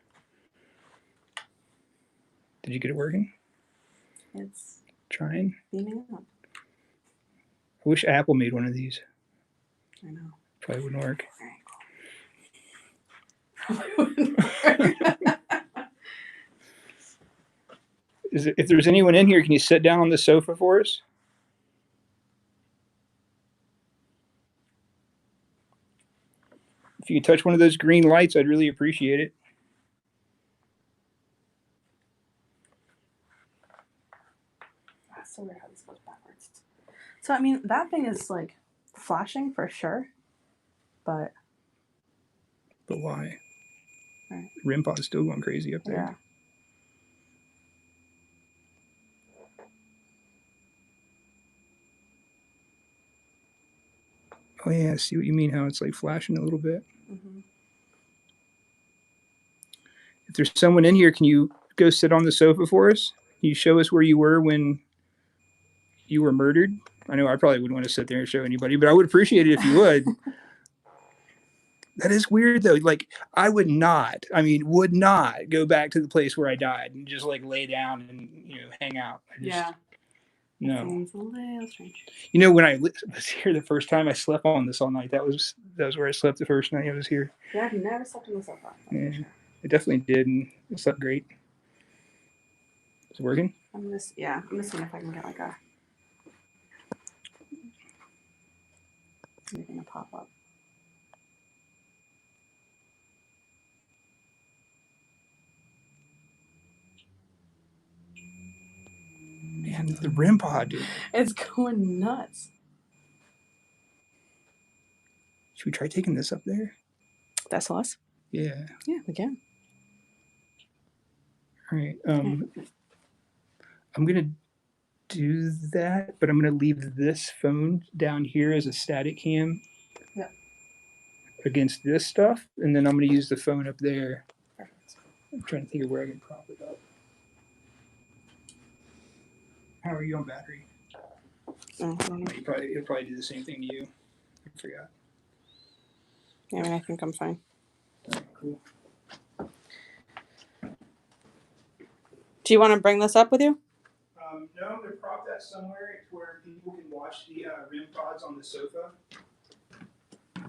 Did you get it working? It's trying. Beaming up. I wish Apple made one of these. I know. Probably wouldn't work. If there's anyone in here, can you sit down on the sofa for us? If you could touch one of those green lights, I'd really appreciate it. That's so weird how this goes backwards. So, I mean, that thing is like flashing for sure, but why? Right. REM pod's still going crazy up there. yeah. Oh yeah, I see what you mean. How it's like flashing a little bit. Mm-hmm. If there's someone in here, can you go sit on the sofa for us? Can you show us where you were when you were murdered? I know I probably wouldn't want to sit there and show anybody, but I would appreciate it if you would. That is weird though. Like I would not go back to the place where I died and just like lay down and hang out. Yeah. No. Seems a little strange. When I was here the first time, I slept on this all night. That was where I slept the first night I was here. Yeah, I've never slept on the sofa. Yeah, it definitely did, and it slept great. Is it working? I'm just seeing if I can get like anything to pop up. Man, the REM pod, dude. It's going nuts. Should we try taking this up there? That's us? Yeah. Yeah, we can. All right. I'm gonna do that, but I'm gonna leave this phone down here as a static cam. Yeah. Against this stuff, and then I'm gonna use the phone up there. Perfect. I'm trying to think of where I can prop it up. How are you on battery? Oh, I don't know. It'll probably do the same thing to you. I forgot. Yeah, I mean, I think I'm fine. All right, cool. Do you want to bring this up with you? No, I'm gonna prop that somewhere where people can watch the REM pods on the sofa.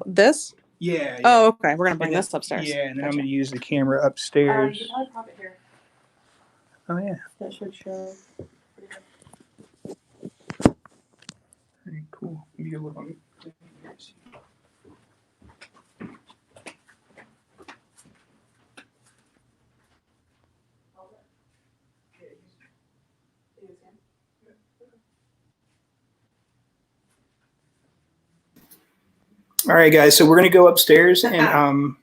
This? Yeah. Oh, okay. We're gonna bring this upstairs. Yeah, and then Gotcha. I'm gonna use the camera upstairs. You can probably pop it here. Oh yeah. That should show. Very cool. You can look on it. All right, guys. So we're gonna go upstairs and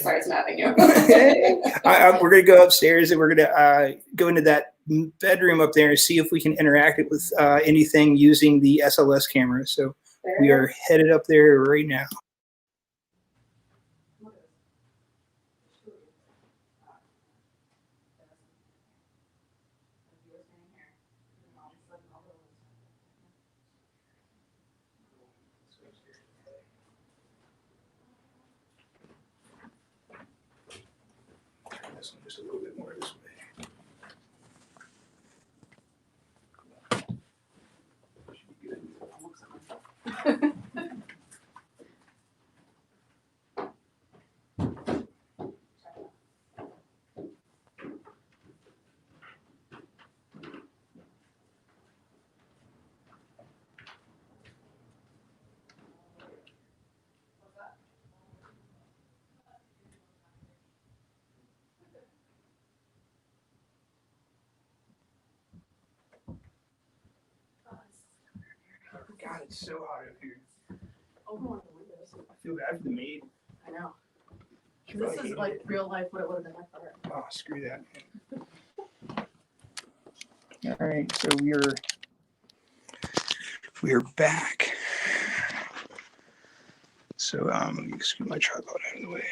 Sorry, it's napping you. we're gonna go upstairs and we're gonna go into that bedroom up there and see if we can interact it with anything using the SLS camera. So we are headed up there right now. This one just a little bit more this way. God, it's so hot up here. Open one of the windows. I feel bad for the maid. I know. This is like real life what it would have been like for her. Oh, screw that. All right, so we are back. So let me scoot my tripod out of the way.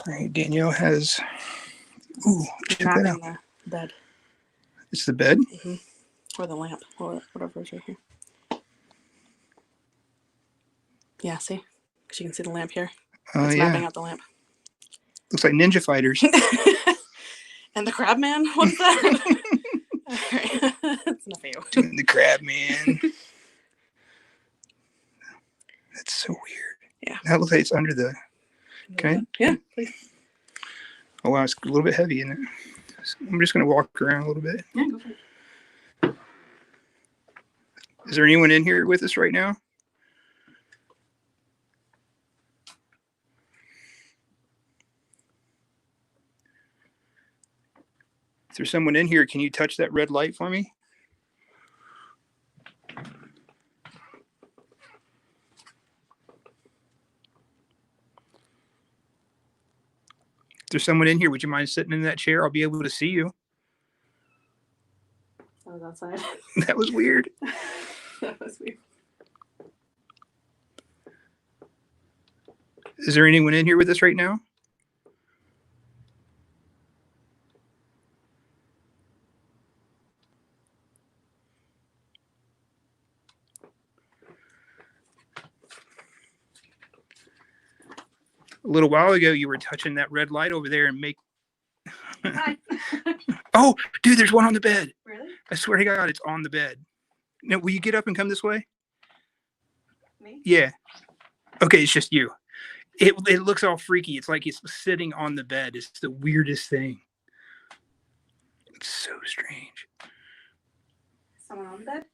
All right, Danielle has. Ooh, check that out. The bed. It's the bed. Mm-hmm. Or the lamp, or whatever is right here. Yeah, see? Because you can see the lamp here. It's mapping out the lamp. Looks like Ninja Fighters. And the crab man? What's that? All right. That's enough of you. Doing the crab man. That's so weird. Yeah. That looks like it's under the. Okay. Yeah, please. Oh wow, it's a little bit heavy, isn't it? I'm just gonna walk around a little bit. Yeah, go for it. Is there anyone in here with us right now? If there's someone in here, can you touch that red light for me? there's someone in here, would you mind sitting in that chair? I'll be able to see you. I was outside. That was weird. That was weird. Is there anyone in here with us right now? A little while ago, you were touching that red light over there and make. Hi. Oh, dude, there's one on the bed. Really? I swear to God, it's on the bed. Now, will you get up and come this way? Me? Yeah. Okay, it's just you. It looks all freaky. It's like it's sitting on the bed. It's the weirdest thing. It's so strange. Someone on the bed?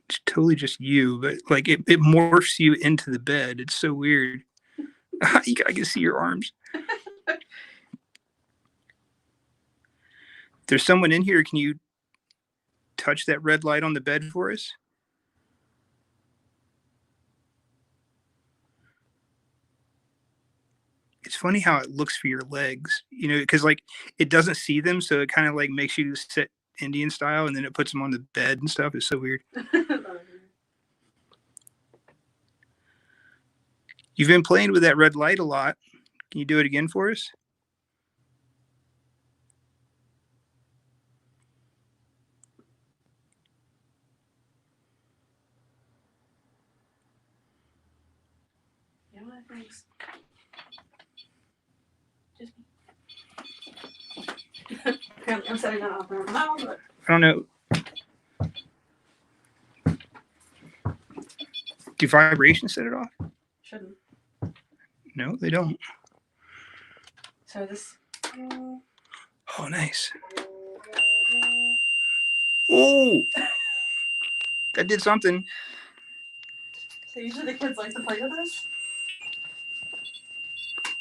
It's totally just you, but like it morphs you into the bed. It's so weird. I can see your arms. There's someone in here. Can you touch that red light on the bed for us? It's funny how it looks for your legs, you know, because like it doesn't see them, so it kind of like makes you sit Indian style, and then it puts them on the bed and stuff. It's so weird. You've been playing with that red light a lot. Can you do it again for us? Yeah, thanks. Just me. I'm setting that off now, but I don't know. Do vibrations set it off? shouldn't. No, they don't. So this. Oh, nice. Oh, that did something. So usually the kids like to play with this.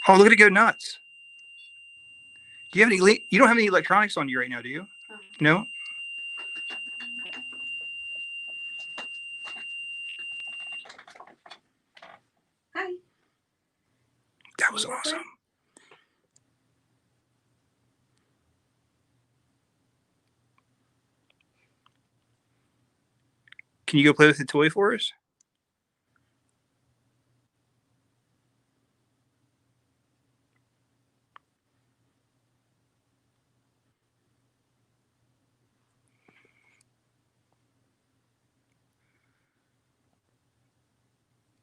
Oh, look at it go nuts. Do you have any? You don't have any electronics on you right now, do you? Oh. No. Hi. That was awesome. Can you go play with the toy for us?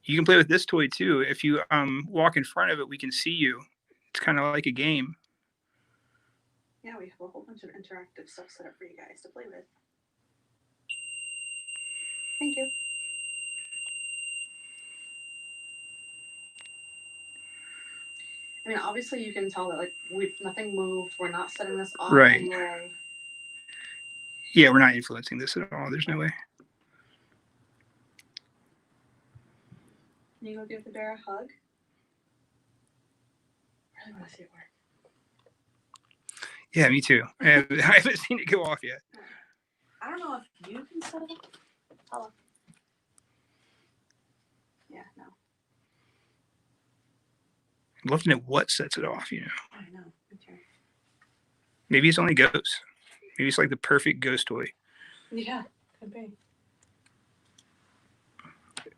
You can play with this toy too. If you walk in front of it, we can see you. It's kind of like a game. Yeah, we have a whole bunch of interactive stuff set up for you guys to play with. Thank you. I mean, obviously you can tell that like nothing moved. We're not setting this off Right. anyway. Yeah, we're not influencing this at all. There's no way. Can you go give the bear a hug? I really want to see it work. Yeah, me too. I haven't seen it go off yet. I don't know if you can set it up. Hello. Yeah, no. I'd love to know what sets it off, you know. I know. Okay. Maybe it's only ghosts. Maybe it's like the perfect ghost toy. Yeah, could be.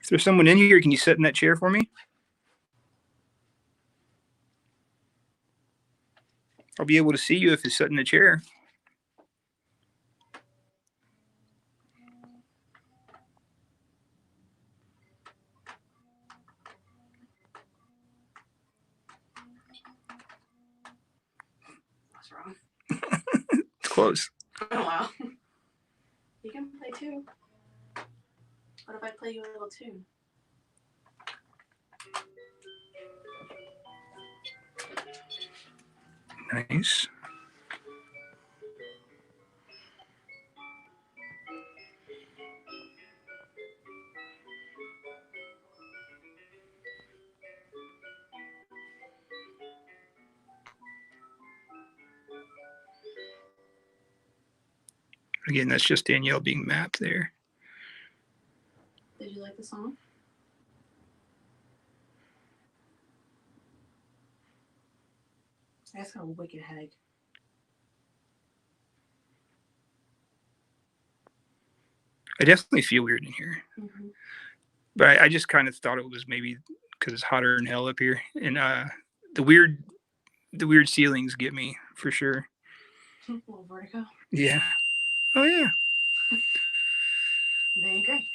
If there's someone in here, can you sit in that chair for me? I'll be able to see you if you sit in the chair. What's wrong? It's close. Oh, wow. You can play too. What if I play you a little tune? Nice. Again, that's just Danielle being mapped there. Did you like the song? That's got a wicked headache. I definitely feel weird in here. Mm-hmm. But I just kind of thought it was maybe because it's hotter than hell up here. And the weird ceilings get me for sure. A little vertigo. Yeah. Oh, yeah. They agree.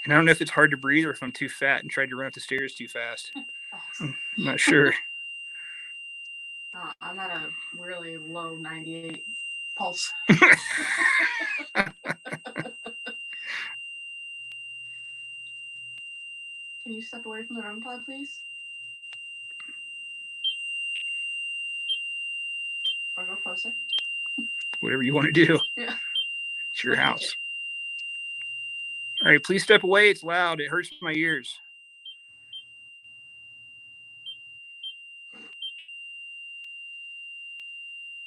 And I don't know if it's hard to breathe or if I'm too fat and tried to run up the stairs too fast. I'm not sure. I'm at a really low 98 pulse. Can you step away from the REM pod, please? Or go closer? Whatever you want to do. Yeah. It's your house. All right, please step away. It's loud. It hurts my ears.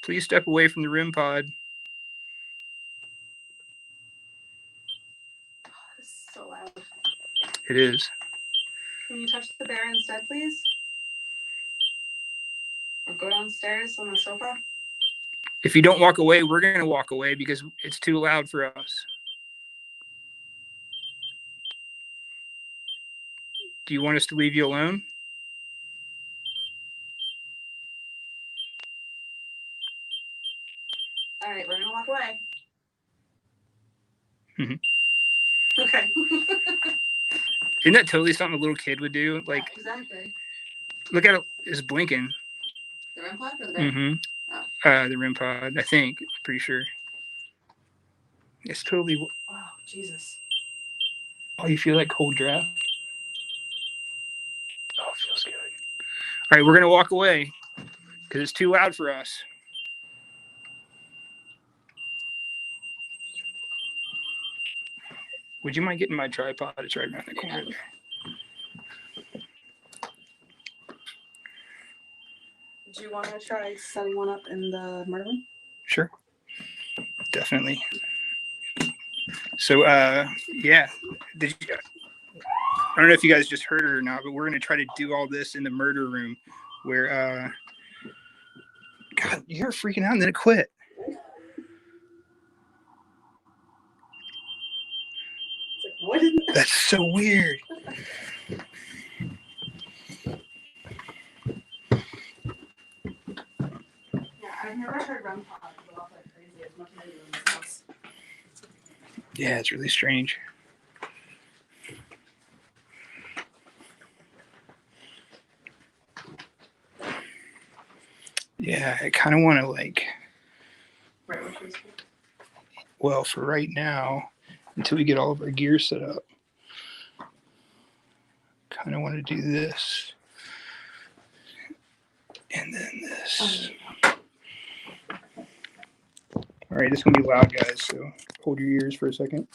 Please step away from the REM pod. Oh, this is so loud. It is. Can you touch the bear instead, please? Or go downstairs on the sofa? If you don't walk away, we're going to walk away because it's too loud for us. Do you want us to leave you alone? All right, we're going to walk away. Mm-hmm. Okay. Isn't that totally something a little kid would do? Like, yeah, exactly. Look at it. It's blinking. The REM pod or the bear? Mm-hmm. Oh. The REM pod, I think. Pretty sure. It's totally. Oh, Jesus. Oh, you feel like cold draft? Oh, it feels good. All right, we're going to walk away because it's too loud for us. Would you mind getting my tripod? It's right around the corner there. Do you want to try setting one up in the murder room? Sure. Definitely. So, yeah. I don't know if you guys just heard it or not, but we're going to try to do all this in the murder room where, God, you're freaking out and then it quit. It's like, what is that? That's so weird. Yeah, I've never heard REM pod go off like crazy as much as I do in this house. Yeah, it's really strange. Yeah, I kind of want to like. Right, what should we Well, for right now, until we get all of our gear set up, kind of want to do this. And then this. All right, this is going to be loud, guys, so hold your ears for a second.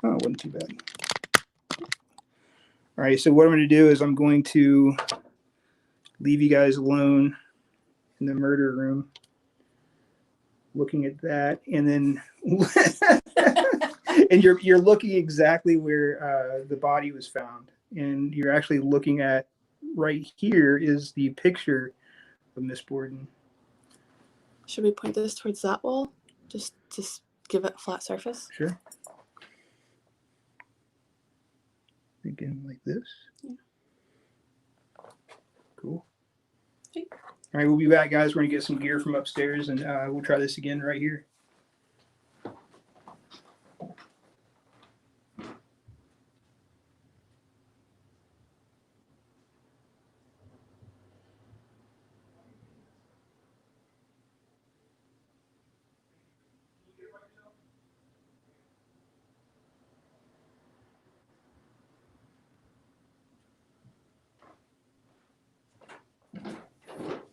Oh, it wasn't too bad. All right, so what I'm going to do is I'm going to leave you guys alone in the murder room looking at that, and then and you're looking exactly where the body was found, and you're actually looking at right here is the picture of Miss Borden. Should we point this towards that wall? Just give it a flat surface? Sure. Again, like this. Yeah. Cool. Okay. All right, we'll be back, guys. We're going to get some gear from upstairs, and we'll try this again right here.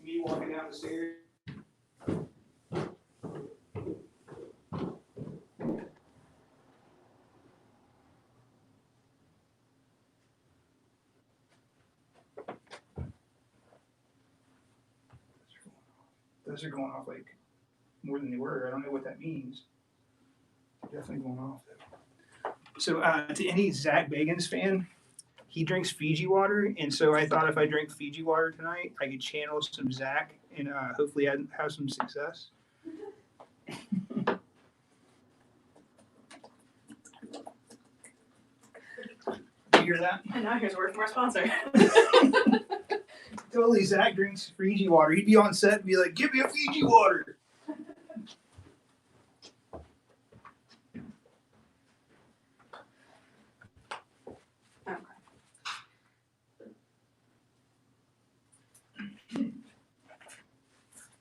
Me walking down the stairs. Those are going off like more than they were. I don't know what that means. They're definitely going off though. So to any Zach Bagans fan, he drinks Fiji water, and so I thought if I drink Fiji water tonight, I could channel some Zach and hopefully have some success. You hear that? And now here's a word from our sponsor. Totally, Zach drinks Fiji water. He'd be on set and be like, "Give me a Fiji water."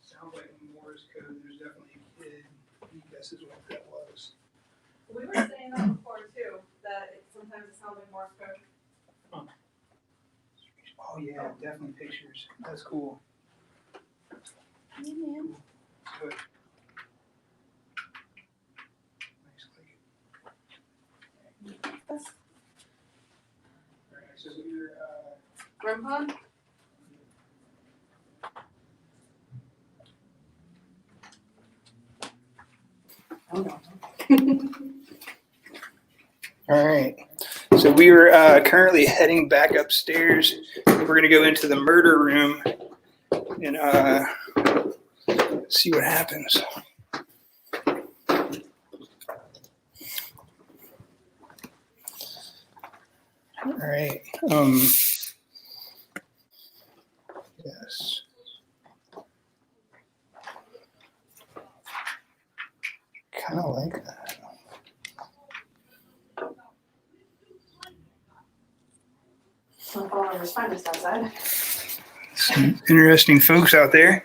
Sounds like Morse code. There's definitely a kid. He guesses what that was. We were saying that before too, that sometimes it sounds like Morse code. Oh yeah, definitely pictures. That's cool. Hey, man. Good. Nice, like it. That's All right, so you're REM pod. Oh no. All right. So we are currently heading back upstairs. We're going to go into the murder room and see what happens. All right. Yes. Kind of like that. Some followers find us outside. Some interesting folks out there.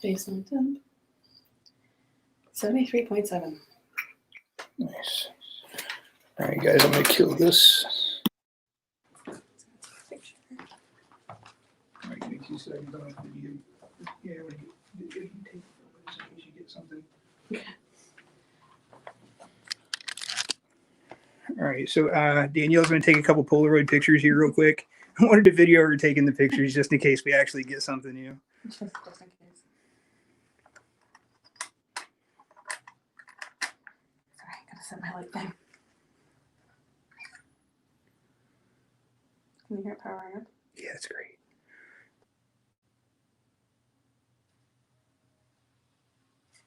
Basement temp. 73.7. Nice. All right, guys, I'm going to kill this. All right, give me 2 seconds. I'm going to video. Yeah, I want to get take photos in case you get something. All right, so Danielle's going to take a couple Polaroid pictures here real quick. I wanted to video her taking the pictures just in case we actually get something new. Just in case. Sorry, I gotta set my light thing. Can you hear it powering up? Yeah, it's great.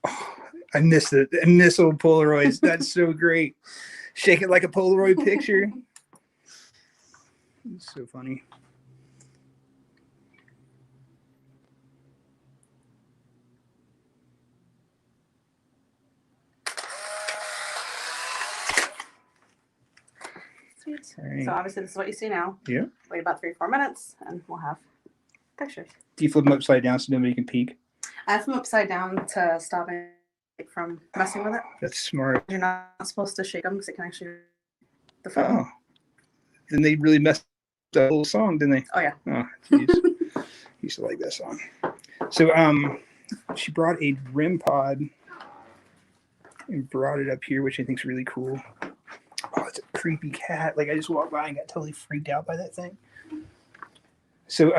Oh, I miss old Polaroids. That's so great. Shake it like a Polaroid picture. It's so funny. Sweet. Right. So obviously this is what you see now. Yeah. Wait about 3-4 minutes and we'll have pictures. Do you flip them upside down so nobody can peek? I have them upside down to stop it from messing with it. That's smart. You're not supposed to shake them because it can actually the phone. Oh. Then they really messed the whole song, didn't they? Oh yeah. Oh, jeez. Used to like that song. So she brought a REM pod and brought it up here, which I think is really cool. Oh, it's a creepy cat. Like I just walked by and got totally freaked out by that thing. So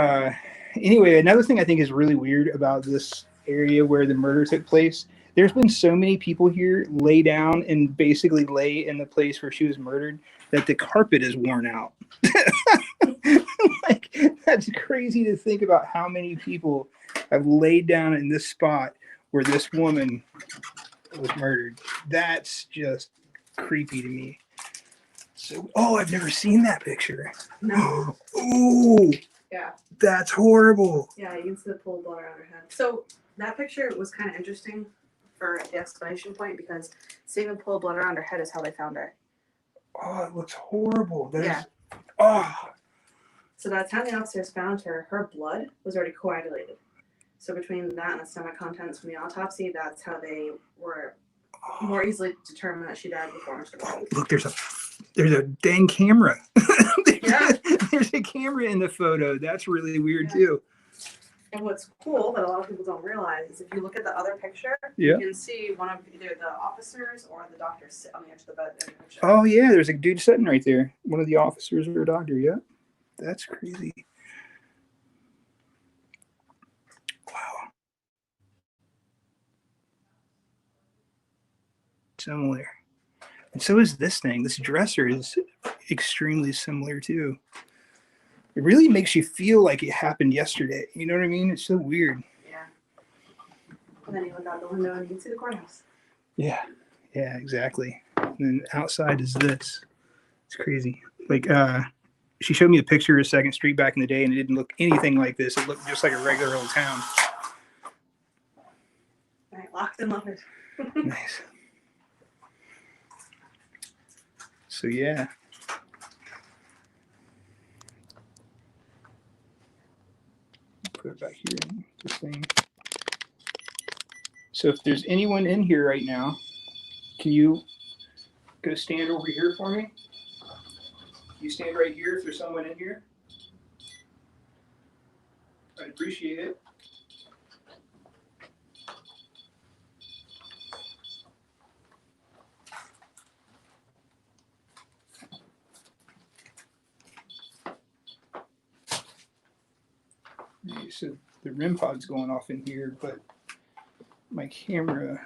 anyway, another thing I think is really weird about this area where the murder took place, there's been so many people here lay down and basically lay in the place where she was murdered that the carpet is worn out. Like, that's crazy to think about how many people have laid down in this spot where this woman was murdered. That's just creepy to me. So, oh, I've never seen that picture. No. Oh, Yeah. that's horrible. Yeah, you can see the pool of blood around her head. So that picture was kind of interesting for the explanation point because seeing the pool of blood around her head is how they found her. Oh, it looks horrible. That Yeah. is, oh, So by the time the officers found her, her blood was already coagulated. So between that and the stomach contents from the autopsy, that's how they were more easily determined that she died before Mr. Borden. look, there's a dang camera. Yeah. There's a camera in the photo. That's really weird Yeah. too. And what's cool that a lot of people don't realize is if you look at the other picture, Yeah. you can see one of either the officers or the doctor sit on the edge of the bed in the picture. Oh yeah, there's a dude sitting right there. One of the officers or a doctor. Yeah, that's crazy. Wow. Similar. And so is this thing. This dresser is extremely similar too. It really makes you feel like it happened yesterday. You know what I mean? It's so weird. Yeah. And then you look out the window and you can see the courthouse. Yeah. Yeah, exactly. And then outside is this. It's crazy. Like, she showed me a picture of 2nd Street back in the day, and it didn't look anything like this. It looked just like a regular old town. All right, locked and loaded. Nice. So, yeah. Put it back here in this thing. So if there's anyone in here right now, can you go stand over here for me? You stand right here if there's someone in here. I'd appreciate it. Okay, so the REM pod's going off in here, but my camera,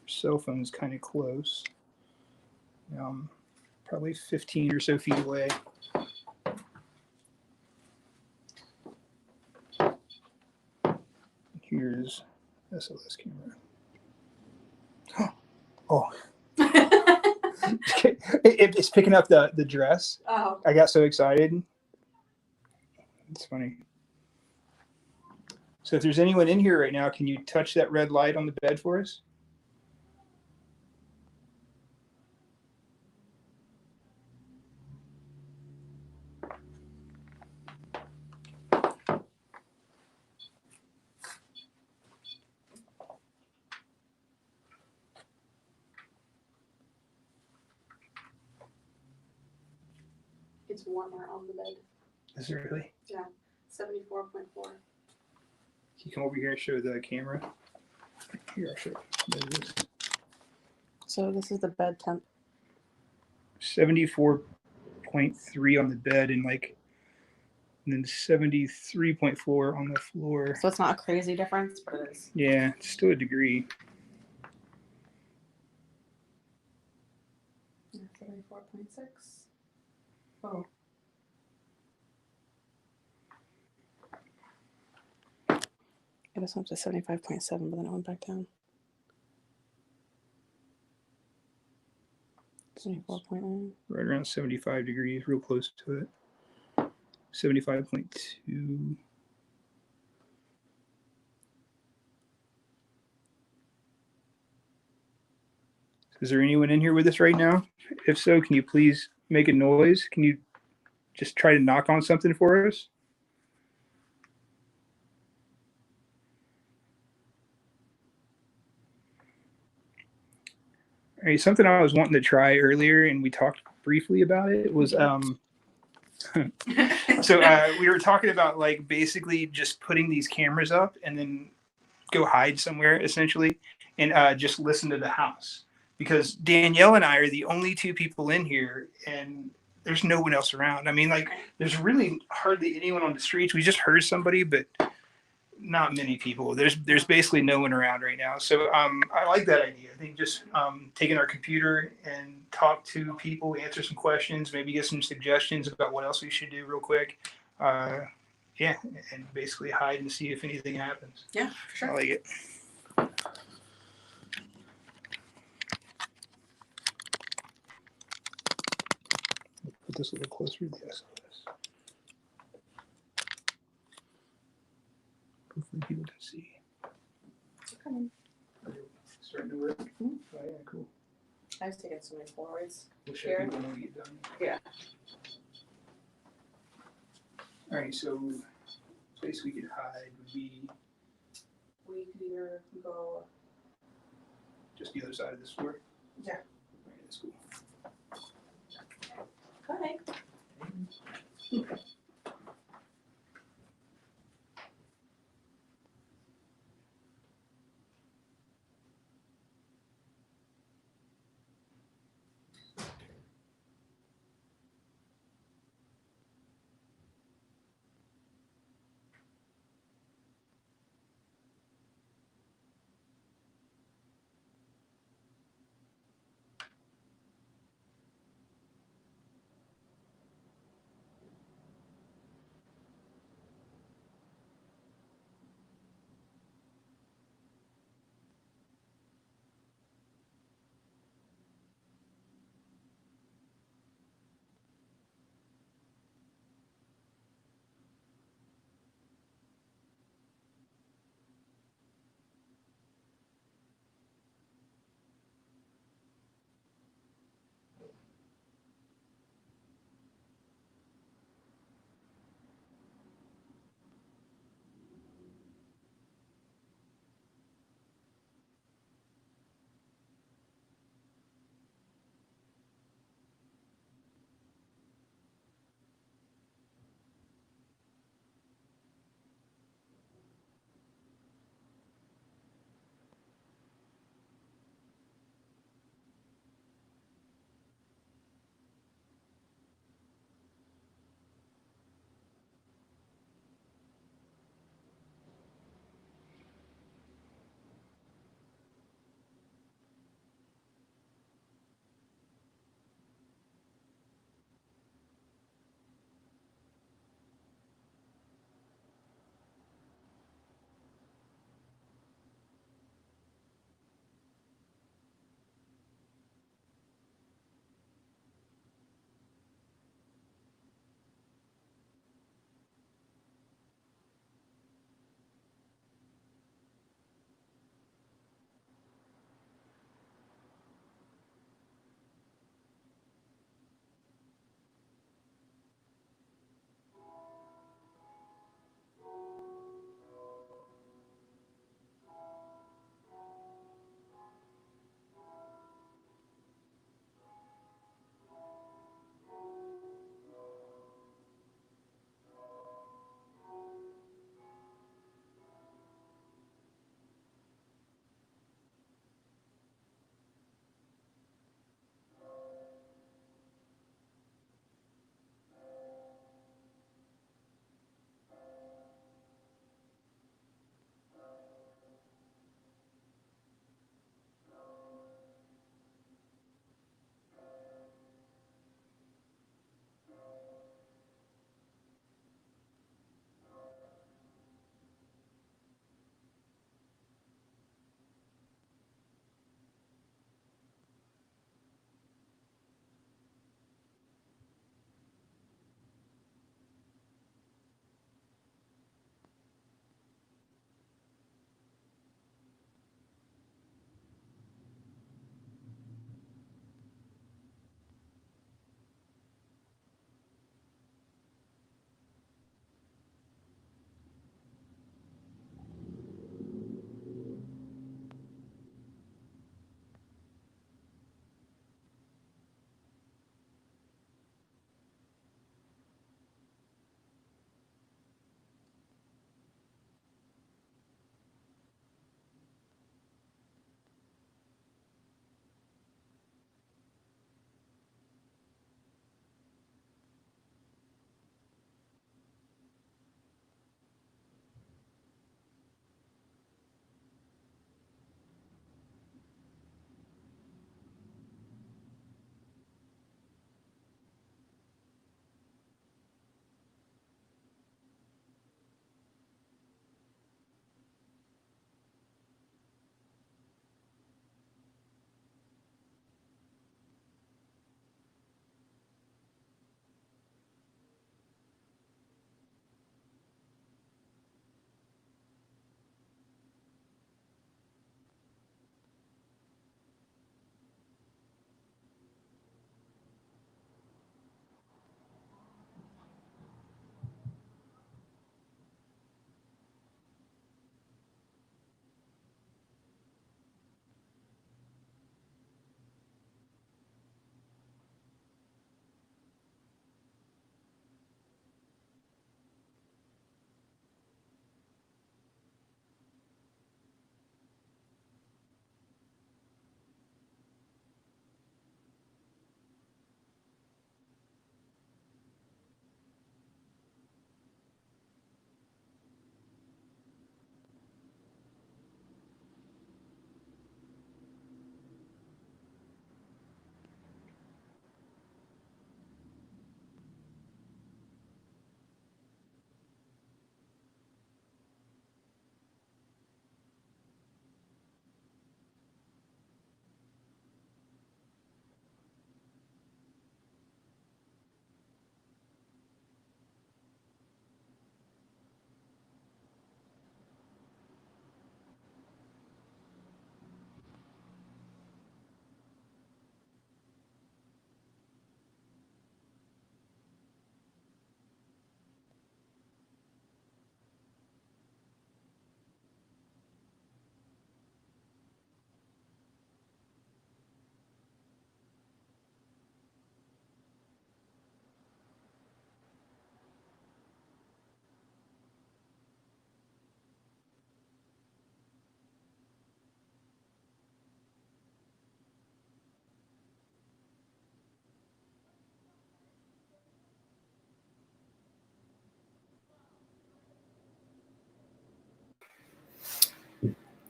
cell phone's kind of close. Probably 15 or so feet away. Here's SLS camera. Oh. It's picking up the dress. Oh. I got so excited. It's funny. So if there's anyone in here right now, can you touch that red light on the bed for us? It's warmer on the bed. Is it really? Yeah, 74.4. Can you come over here and show the camera? Here, I'll show you. There it is. So this is the bed temp. 74.3 on the bed and then 73.4 on the floor. So it's not a crazy difference, but it is. Yeah, it's still a degree. 74.6. Oh. It was up to 75.7, but then it went back down. 74.9. Right around 75 degrees, real close to it. 75.2. Is there anyone in here with us right now? If so, can you please make a noise? Can you just try to knock on something for us? All right, something I was wanting to try earlier, and we talked briefly about it, was we were talking about basically just putting these cameras up and then go hide somewhere essentially and just listen to the house, because Danielle and I are the only two people in here and there's no one else around. I mean, there's really hardly anyone on the streets. We just heard somebody, but not many people. There's basically no one around right now. So I like that idea. I think just taking our computer and talk to people, answer some questions, maybe get some suggestions about what else we should do real quick. Yeah, and basically hide and see if anything happens. Yeah, for sure. I like it. Put this a little closer to the SLS. Hopefully people can see. Okay. Starting to work? Mm-hmm. Oh yeah, cool. I was taking so many Polaroids. We'll show Here. people when we get done. Yeah. All right, so place we could hide would be We could either go. just the other side of this floor. Yeah. All right, that's cool. Hi.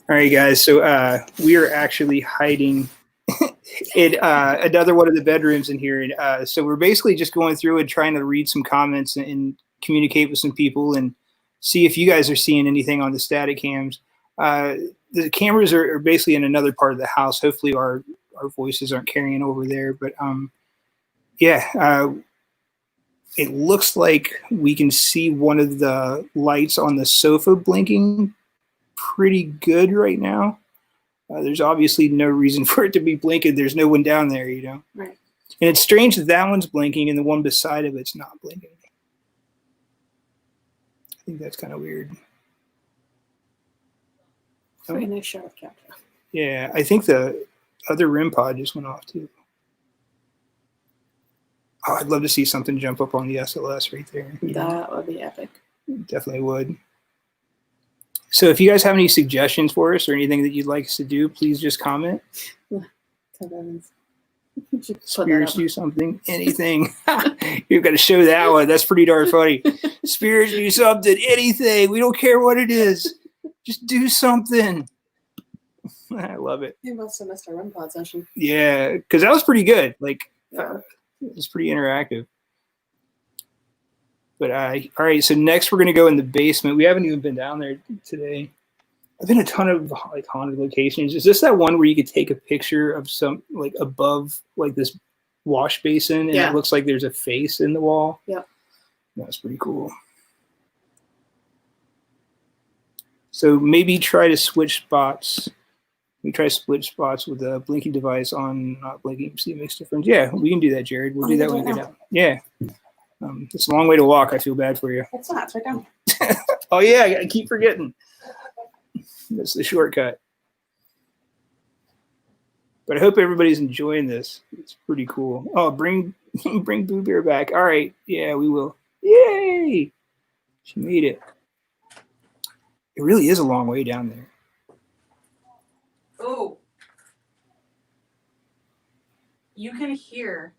All right, guys. So we are actually hiding in another one of the bedrooms in here. So we're basically just going through and trying to read some comments and communicate with some people and see if you guys are seeing anything on the static cams. The cameras are basically in another part of the house. Hopefully our voices aren't carrying over there. But yeah, it looks like we can see one of the lights on the sofa blinking pretty good right now. There's obviously no reason for it to be blinking. There's no one down there, you know. Right. And it's strange that that one's blinking and the one beside of it's not blinking. I think that's kind of weird. Pretty nice shot of capture. Yeah, I think the other REM pod just went off too. Oh, I'd love to see something jump up on the SLS right there. That would be epic. Definitely would. So if you guys have any suggestions for us or anything that you'd like us to do, please just comment. Spirits do something, anything. You've got to show that one. That's pretty darn funny. Spirits do something, anything. We don't care what it is. Just do something. I love it. You must have missed our REM pod session. Yeah, because that was pretty good. Like, it was pretty interactive. But all right, so next we're going to go in the basement. We haven't even been down there today. I've been a ton of like haunted locations. Is this that one where you could take a picture of some like above like this wash basin and it looks like there's a face in the wall? Yep. That's pretty cool. So maybe try to switch spots. We try to split spots with a blinking device on, not blinking. See, it makes a difference. Yeah, we can do that, Jared. We'll do that when we get out. Yeah. It's a long way to walk. I feel bad for you. It's not. It's right down. Oh, yeah. I keep forgetting. That's the shortcut. But I hope everybody's enjoying this. It's pretty cool. Oh, bring Boo Bear back. All right. Yeah, we will. Yay! She made it. It really is a long way down there. Oh. You can hear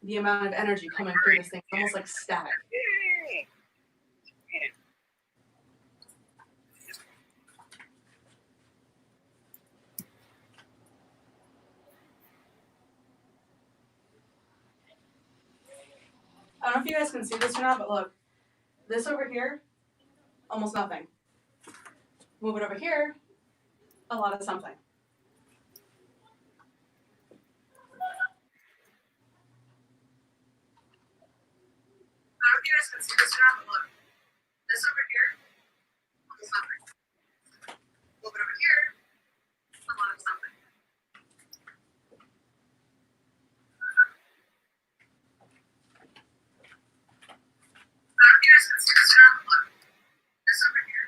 the amount of energy coming through this thing. It's almost like static. I don't know if you guys can see this or not, but look. This over here, almost nothing. Move it over here, a lot of something. I don't know if you guys can see this or not, but look. This over here, almost nothing. Move it over here, a lot of something. I don't know if you guys can see this or not, but look. This over here.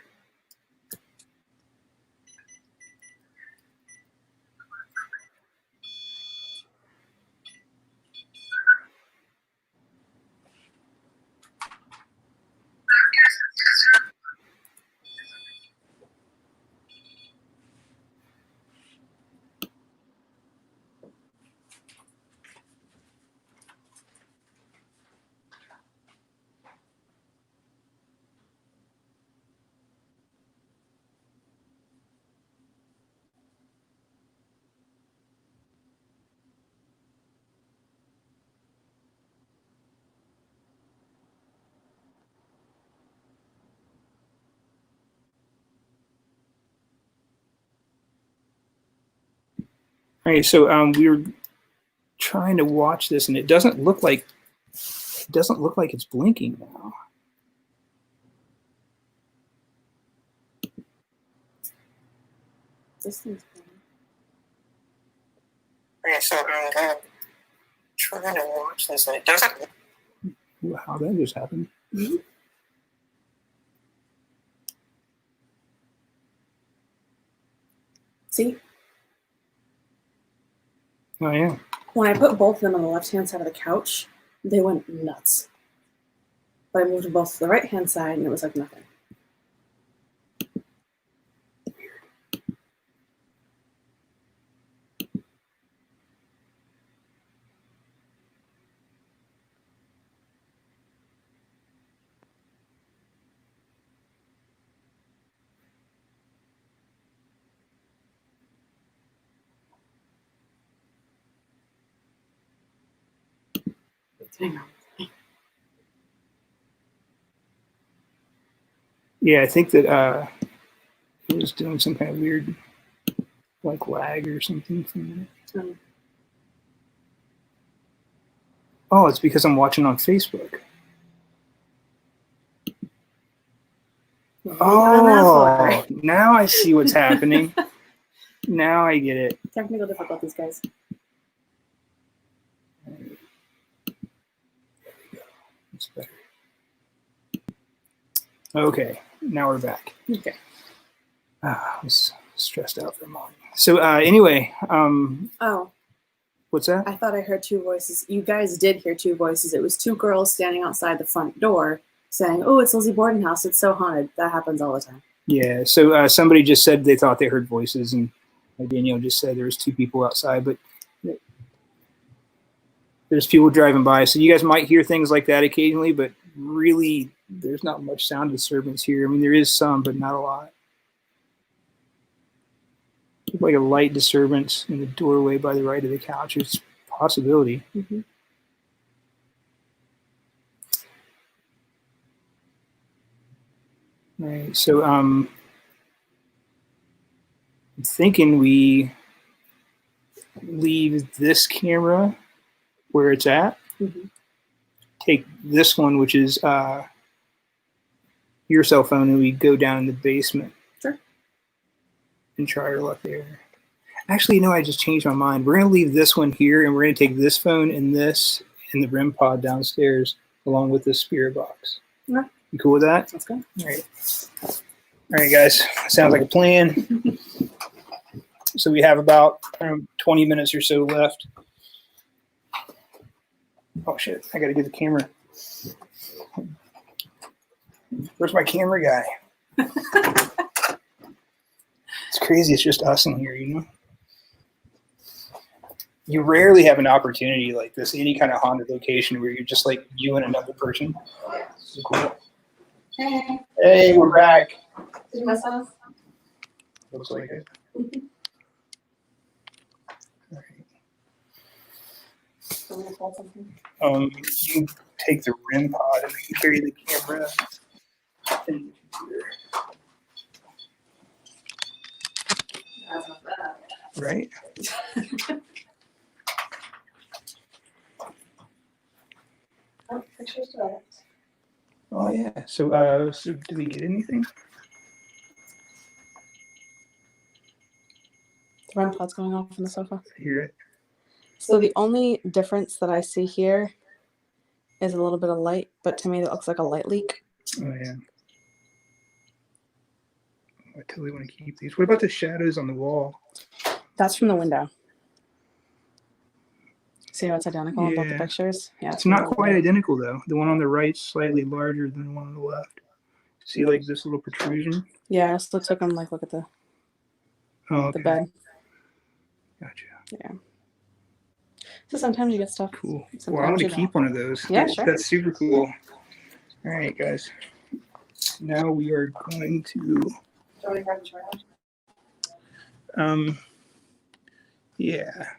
All right, so we were trying to watch this, and it doesn't look like it's blinking now. This thing's blinking. Okay, so I'm trying to watch this, and it doesn't. How that just happened? See? Oh yeah. When I put both of them on the left-hand side of the couch, they went nuts. But I moved them both to the right-hand side, and it was like nothing. Yeah, I think that it was doing some kind of weird, like lag or something from that. Oh, it's because I'm watching on Facebook. Oh, now I see what's happening. Now I get it. Technical difficulties, guys. It's better. Okay, now we're back. Okay. I was stressed out for a moment. So anyway, Oh, what's that? I thought I heard two voices. You guys did hear two voices. It was two girls standing outside the front door saying, "Oh, it's Lizzie Borden house. It's so haunted." That happens all the time. Yeah, so somebody just said they thought they heard voices, and Danielle just said there was two people outside, but there's people driving by. So you guys might hear things like that occasionally, but really there's not much sound disturbance here. I mean, there is some, but not a lot. Like a light disturbance in the doorway by the right of the couch. It's a possibility. Mm-hmm. Right. So I'm thinking we leave this camera where it's at. Mm-hmm. Take this one, which is your cell phone, and we go down in the basement. Sure. And try our luck there. Actually, no, I just changed my mind. We're going to leave this one here, and we're going to take this phone and this and the REM pod downstairs along with this spirit box. Yeah. You cool with that? That's good. All right. All right, guys. Sounds like a plan. So we have about 20 minutes or so left. Oh, shit. I got to get the camera. Where's my camera guy? It's crazy. It's just us in here, you know? You rarely have an opportunity like this, any kind of haunted location where you're just like you and another person. So cool. Hey. Hey, we're back. Did you miss us? Looks like it. All I'm gonna pull something. right. You take the REM pod and you carry the camera. And That's not bad. right? Oh, pictures of it. Oh yeah. So did we get anything? The REM pod's going off on the sofa. I hear it. So the only difference that I see here is a little bit of light, but to me that looks like a light leak. Oh yeah. I totally want to keep these. What about the shadows on the wall? That's from the window. See how it's identical in both the Yeah. pictures? Yeah. It's not quite identical though. The one on the right's slightly larger than the one on the left. See like this little protrusion? Yeah, I still took them like look at the Okay. bed. Gotcha. Yeah. So sometimes you get stuff. Cool. Sometimes Well, I'm going you to don't. keep one of those. Yeah, sure. That's super cool. All right, guys. Now we are going to. Yeah.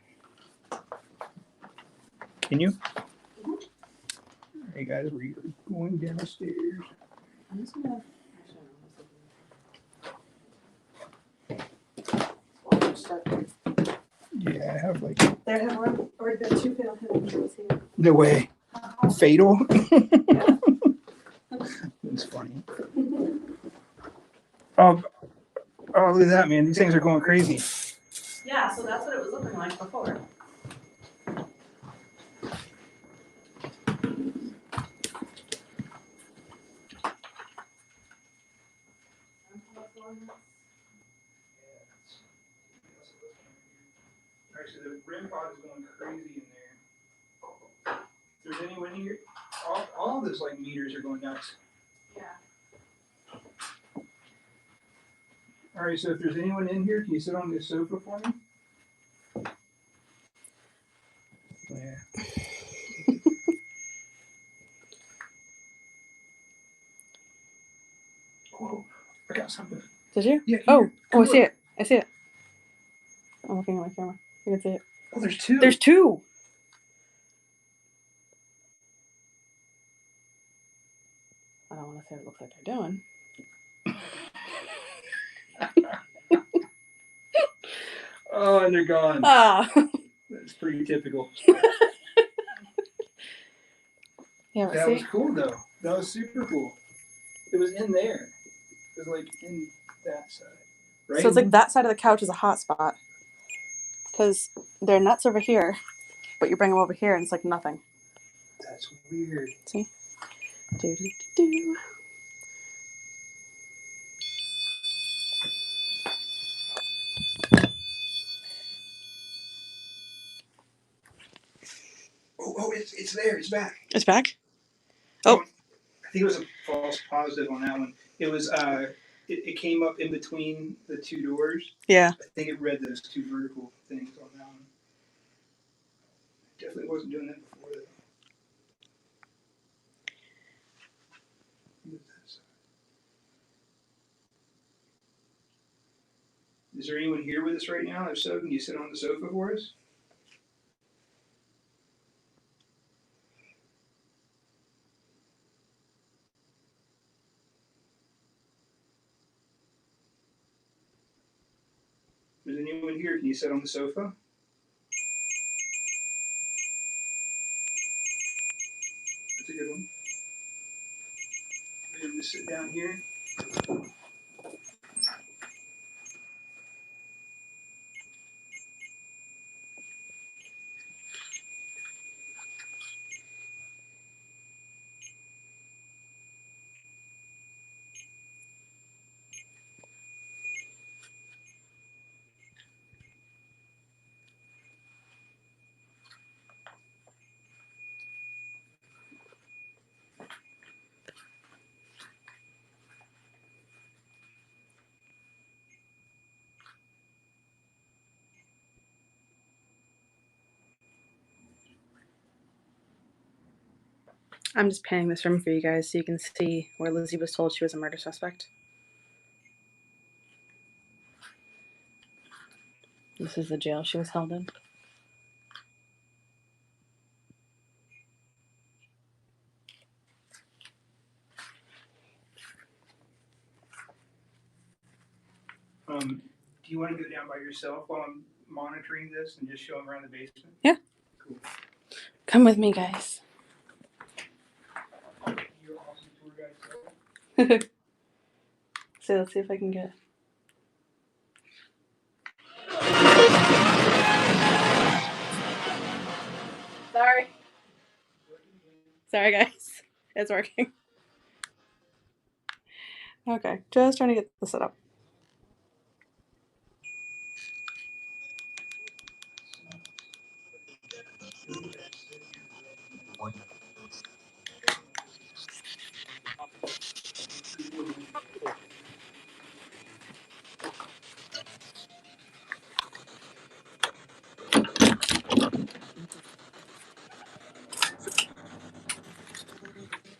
Can you? Mm-hmm. All right, guys, we're going downstairs. I'm just gonna. Yeah, I have like. There have already been two fatal hit injuries here. No way. Fatal? That's funny. Oh, look at that, man. These things are going crazy. Yeah, so that's what it was looking like before. Alright, so the REM pod is going crazy in there. If there's anyone here, all of those like meters are going nuts. Yeah. Alright, so if there's anyone in here, can you sit on this sofa for me? Yeah. Whoa, I got something. Did you? Yeah. Oh, I see it. I see it. I'm looking at my camera. You can see it. Oh, there's two. There's two. I don't want to say what it looks like they're doing. Oh, and they're gone. Ah. That's pretty typical. Yeah, but That see? was cool though. That was super cool. It was in there. It was like in that side, right? So it's like that side of the couch is a hot spot. Because they're nuts over here, but you bring them over here and it's like nothing. That's weird. See? Do, do, do, do. Oh, it's there. It's back. It's back? Oh. I think it was a false positive on that one. It was it came up in between the two doors. Yeah. I think it read those two vertical things on that one. Definitely wasn't doing that before though. Is there anyone here with us right now? If so, can you sit on the sofa for us? Is anyone here? Can you sit on the sofa? That's a good one. Maybe just sit down here. I'm just panning this room for you guys so you can see where Lizzie was told she was a murder suspect. This is the jail she was held in. Do you want to go down by yourself while I'm monitoring this and just show them around the basement? Yeah. Cool. Come with me, guys. You're awesome tour guide. So let's see if I can get. Sorry. Sorry, guys. It's working. Okay, just trying to get this set up.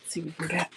Let's see what we can get.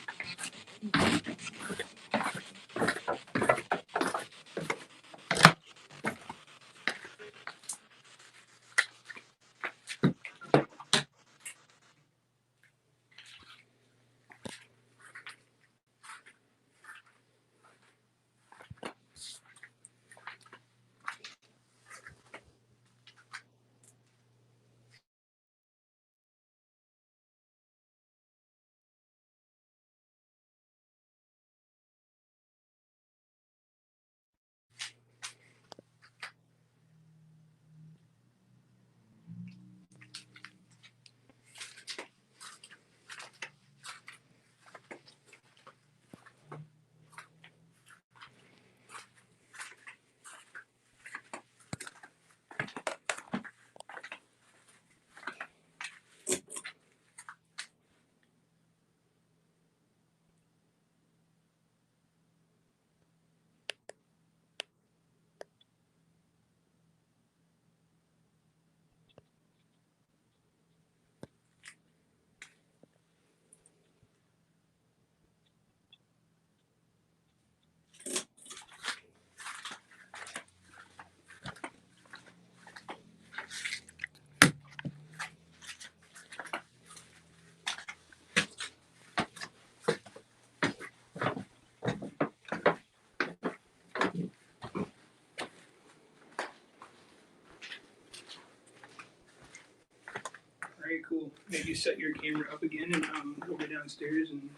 cool. Maybe set your camera up again, and we'll go downstairs and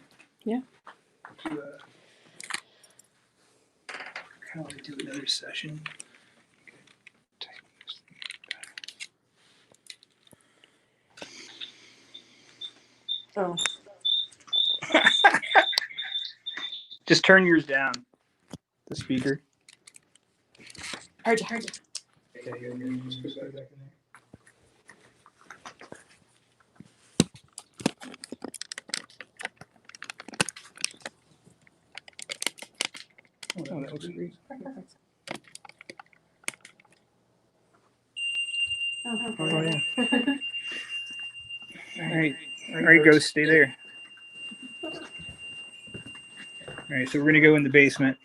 Yeah. do kind of want to do another session. Oh. Just turn yours down. The speaker. Heard you. Yeah, yeah. Just put that back in there. Oh, that looks great. Oh, yeah. All right, Ghost, stay there. All right, so we're going to go in the basement.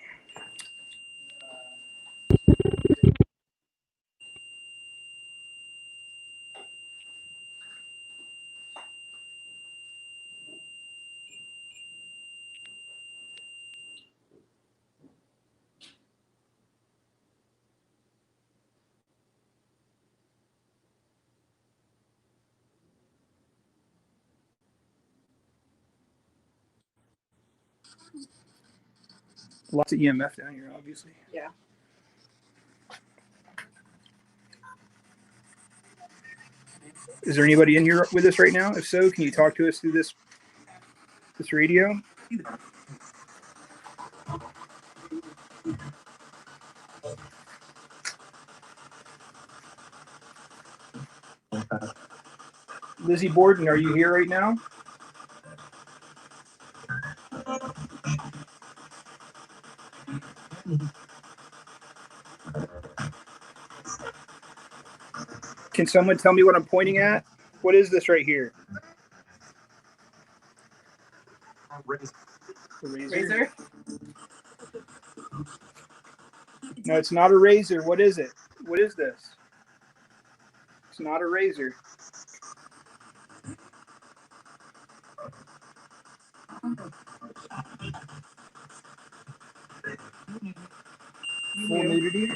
Lots of EMF down here, obviously. Yeah. Is there anybody in here with us right now? If so, can you talk to us through this radio? Lizzie Borden, are you here right now? Can someone tell me what I'm pointing at? What is this right here? A razor? No, it's not a razor. What is it? What is this? It's not a razor. Full nudity?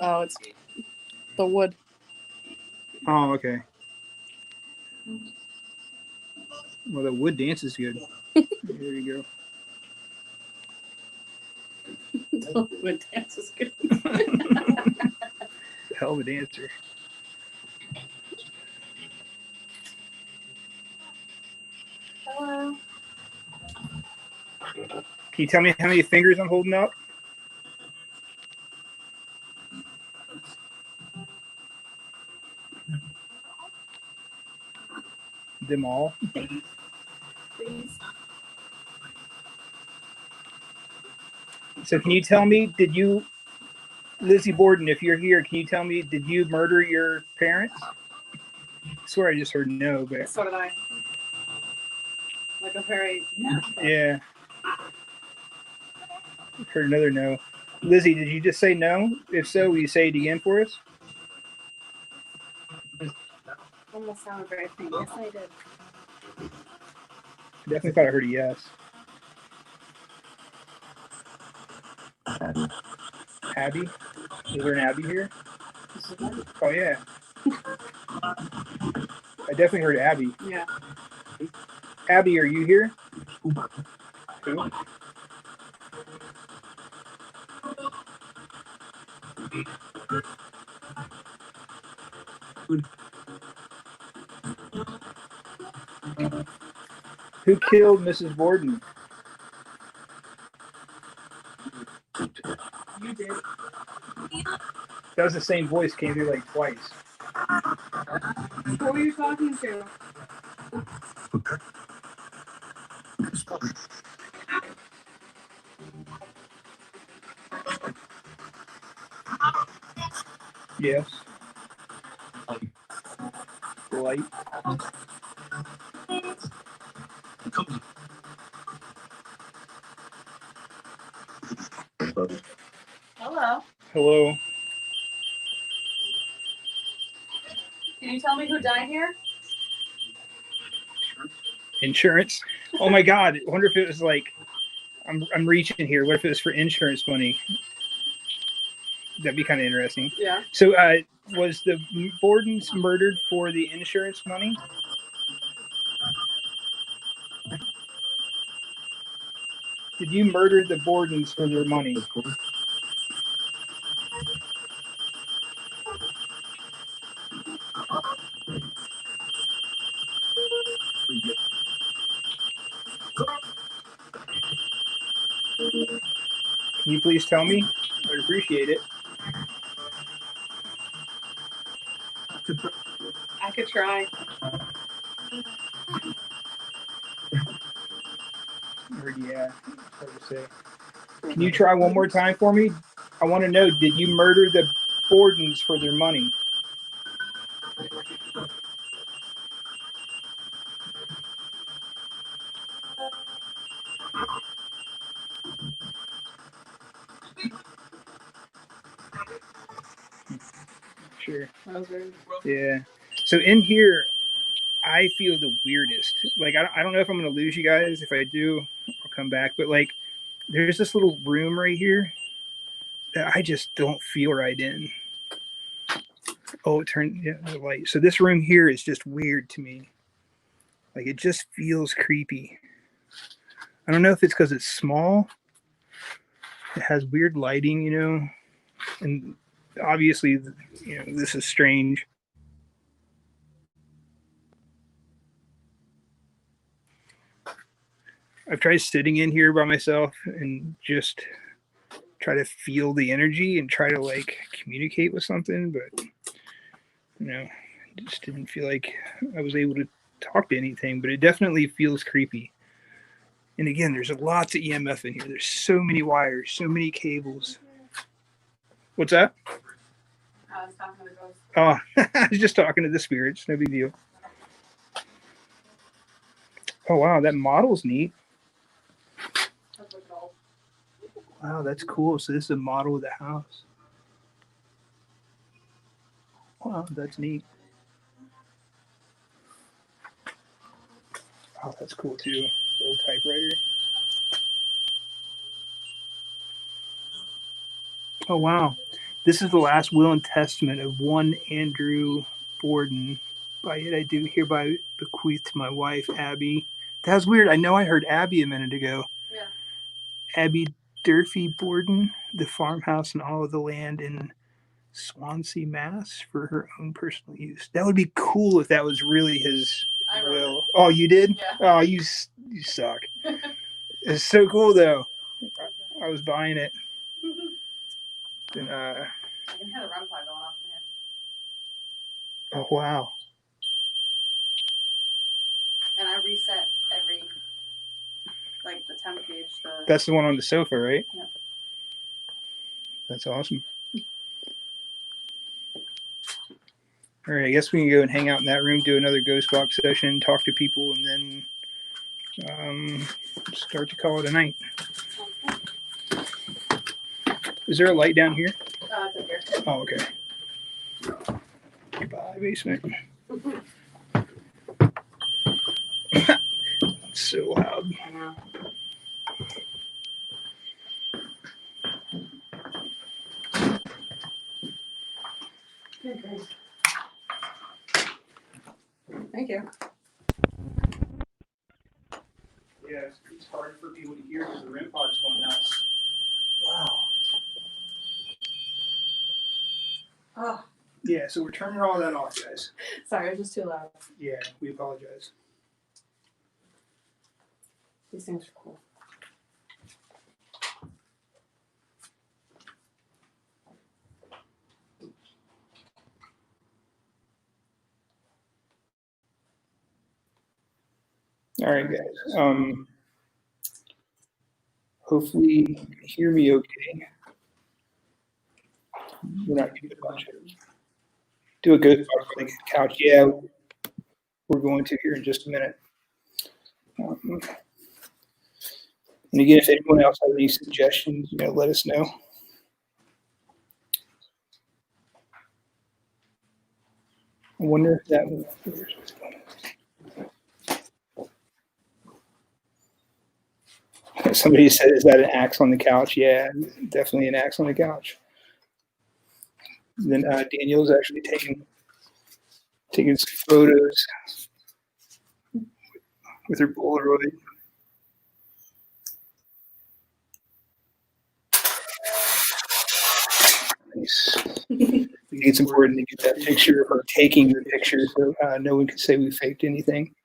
Oh, it's the wood. Oh, okay. Well, the wood dance is good. There you The wood dance is good. go. Hell of a dancer. Hello. Can you tell me how many fingers I'm holding up? Them all. Please. So can you tell me, Lizzie Borden, if you're here, can you tell me, did you murder your parents? I swear I just heard no, but So did I. Like a very yeah. Heard another no. Lizzie, did you just say no? If so, will you say it again for us? almost sounded very faint. Yes, I did. I definitely thought I heard a yes. Abby? Is there an Abby here? Oh, yeah. I definitely heard Abby. Yeah. Abby, are you here? Who? Who killed Mrs. Borden? You did. That was the same voice, came through like twice. Who were you talking to? Yes. Light. Hello. Hello. Can you tell me who died here? Insurance. Oh my God. I wonder if it was like, I'm reaching here. What if it was for insurance money? That'd be kind of interesting. Yeah. So, was the Bordens murdered for the insurance money? Did you murder the Bordens for their money? Can you please tell me? I would appreciate it. I could try. Or, yeah, hard to say. Can you try one more time for me? I want to know, did you murder the Bordens for their money? Sure. Yeah. So in here, I feel the weirdest. Like, I don't know if I'm going to lose you guys. If I do, I'll come back. But, like, there's this little room right here that I just don't feel right in. Oh, it turned the light. So this room here is just weird to me. Like, it just feels creepy. I don't know if it's because it's small. It has weird lighting, and obviously, this is strange. I've tried sitting in here by myself and just try to feel the energy and try to like communicate with something, but just didn't feel like I was able to talk to anything. But it definitely feels creepy. And again, there's lots of EMF in here. There's so many wires, so many cables. What's that? I was talking to the ghost. Oh, I was just talking to the spirits. No big deal. Oh, wow. That model's neat. Wow, that's cool. So this is a model of the house. Wow, that's neat. Oh, that's cool too. Old typewriter. Oh, wow. This is the last will and testament of one Andrew Borden. By it I do hereby bequeath to my wife, Abby. That's weird. I know I heard Abby a minute ago. Yeah. Abby Durfee Borden, the farmhouse and all of the land in Swansea, Mass, for her own personal use. That would be cool if that was really his will. Oh, you did? Yeah. Oh, you suck. It's so cool though. I was buying it. And, I can hear the REM pod going off in here. oh wow. And I reset every, like the temp gauge. That's the one on the sofa, right? Yeah. That's awesome. All right, I guess we can go and hang out in that room, do another ghost box session, talk to people, and then start to call it a night. Is there a light down here? It's up here. Oh, okay. Goodbye, basement. It's so loud. I know. Okay. Thank you. Yeah, it's hard for people to hear because the REM pod's going nuts. Wow. Oh, Yeah, so we're turning all that off, guys. sorry, it was just too loud. Yeah, we apologize. These things are cool. All right, guys. Hopefully you can hear me okay. We're not doing a bunch of do a good like couch. Yeah, we're going to here in just a minute. And again, if anyone else has any suggestions, let us know. I wonder if that was. Somebody said, "Is that an axe on the couch?" Yeah, definitely an axe on the couch. And then Danielle's actually taking some photos with her Polaroid. Nice. I think it's important to get that picture or taking the picture so no one can say we faked anything.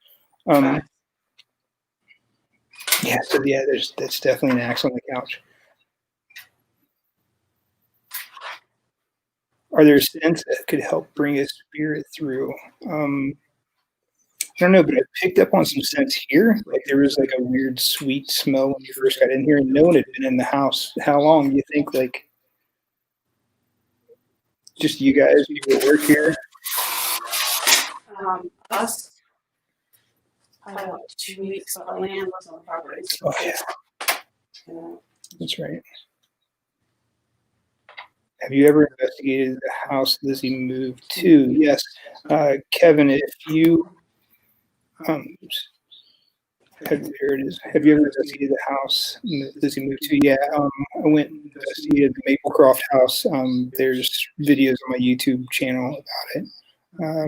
Yeah, so yeah, that's definitely an axe on the couch. Are there scents that could help bring a spirit through? I don't know, but I picked up on some scents here. Like there was like a weird sweet smell when you first got in here, and no one had been in the house. How long do you think? Like just you guys, people that work here. Us. About 2 weeks, but land was on the property. Oh yeah, that's right. Have you ever investigated the house Lizzie moved to? Yes, Kevin. If you here it is. Have you ever investigated the house Lizzie moved to? Yeah, I went and investigated the Maplecroft house. There's videos on my YouTube channel about it.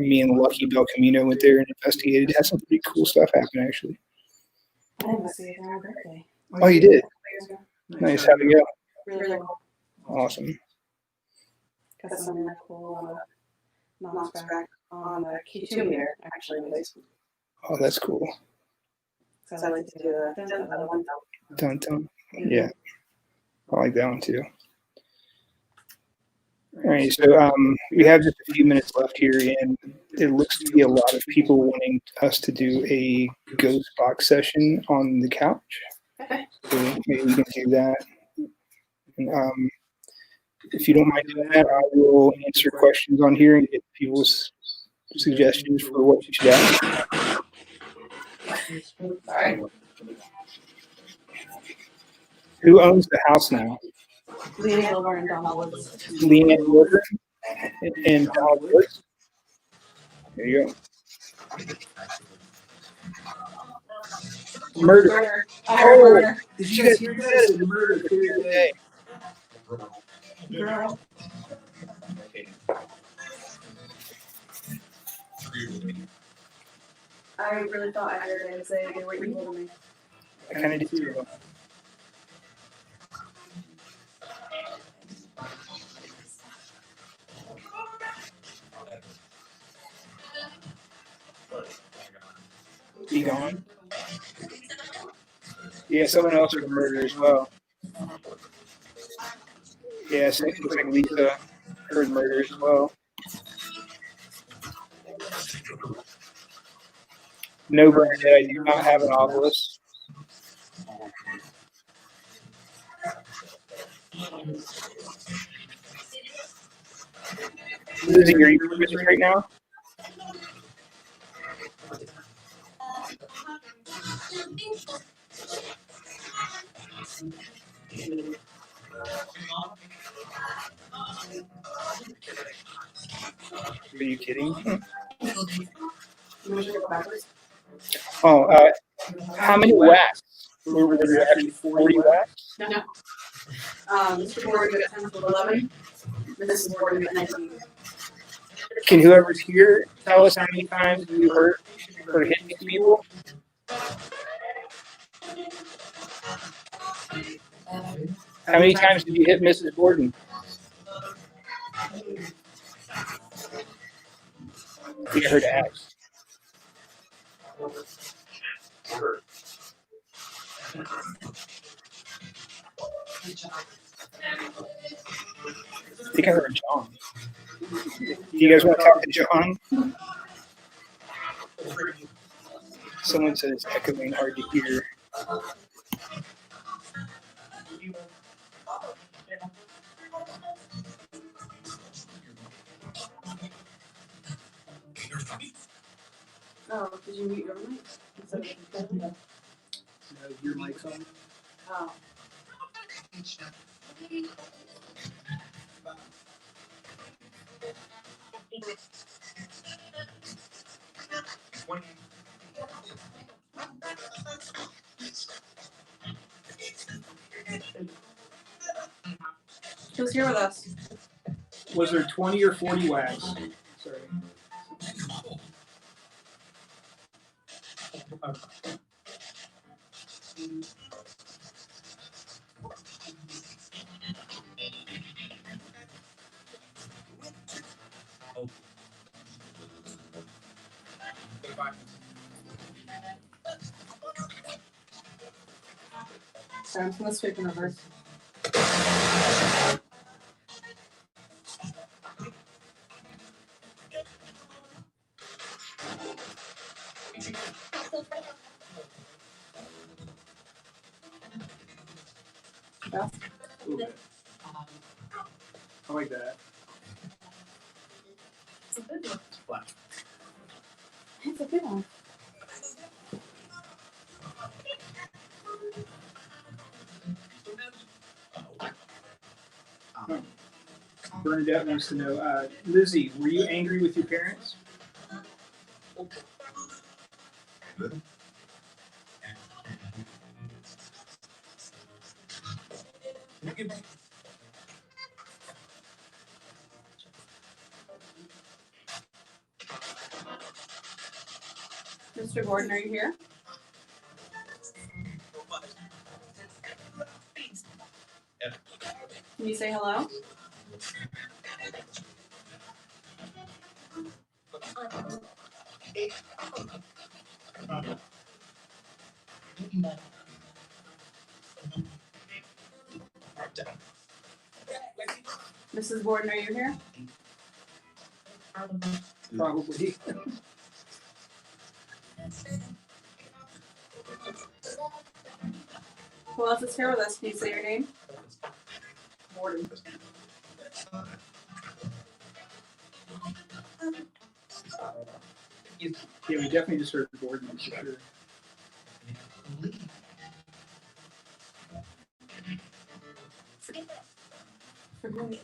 Me and Lucky Bel Camino went there and investigated. It had some pretty cool stuff happen, actually. I investigated on my birthday. Oh, you did? 4 years ago. Nice. How'd it go? Really cool. Awesome. Got some really cool knocks back on the Q2 meter, actually. Oh, that's cool. So I like to do the other one. Dun dun. Yeah, I like that one too. All right, so we have just a few minutes left here, and there looks to be a lot of people wanting us to do a ghost box session on the couch. So maybe we can do that. And, if you don't mind doing that, I will answer questions on here and get people's suggestions for what you should ask. Who owns the house now? Leanne Wilbur and Donald Woods. Leanne Wilbur and Donald Woods. There you go. Murder. I heard murder. Did you guys hear that? It's a murder clear today. Girl. I really thought I heard it say they were evil to me. I kind of did too. He gone? Yeah, someone else was murdered as well. Yeah, so it looks like Lisa heard murder as well. No, Brandon, I do not have an obelisk. Lizzie, are you with us right now? Are you kidding? Oh, how many wax? Were there actually 40 wax? No. Mr. Borden got 10 to 11. Mrs. Borden got 19. Can whoever's here tell us how many times you hurt or hit these people? How many times did you hit Mrs. Borden? I think I heard axe. I think I heard John. Do you guys want to talk to John? Someone said it's echoing, hard to hear. Oh, did you mute your mic? No, your mic's on. Oh. Who's here with us? Was there 20 or 40 wax? Sorry. So I'm just gonna sweep in reverse. Yeah. Okay. I like that. It's a good one. It's a good one. Bernadette wants to know, Lizzie, were you angry with your parents? Mr. Borden, are you here? Can you say hello? Mrs. Borden, are you here? Probably. Who else is here with us? Can you say your name? Borden. Yeah, we definitely just heard Borden for sure. Forgive me.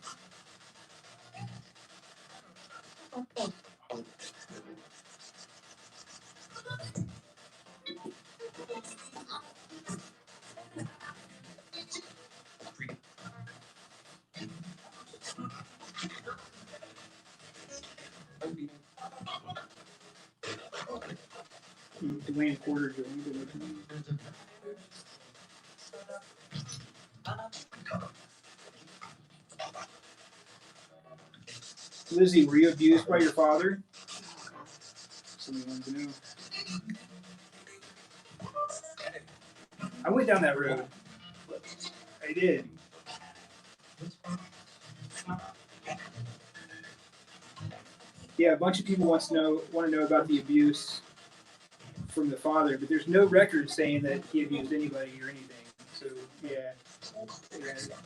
Dwayne Porter joined. Lizzie, were you abused by your father? Somebody wants to know. I went down that road. I did. Yeah, a bunch of people want to know about the abuse from the father, but there's no record saying that he abused anybody or anything. So yeah.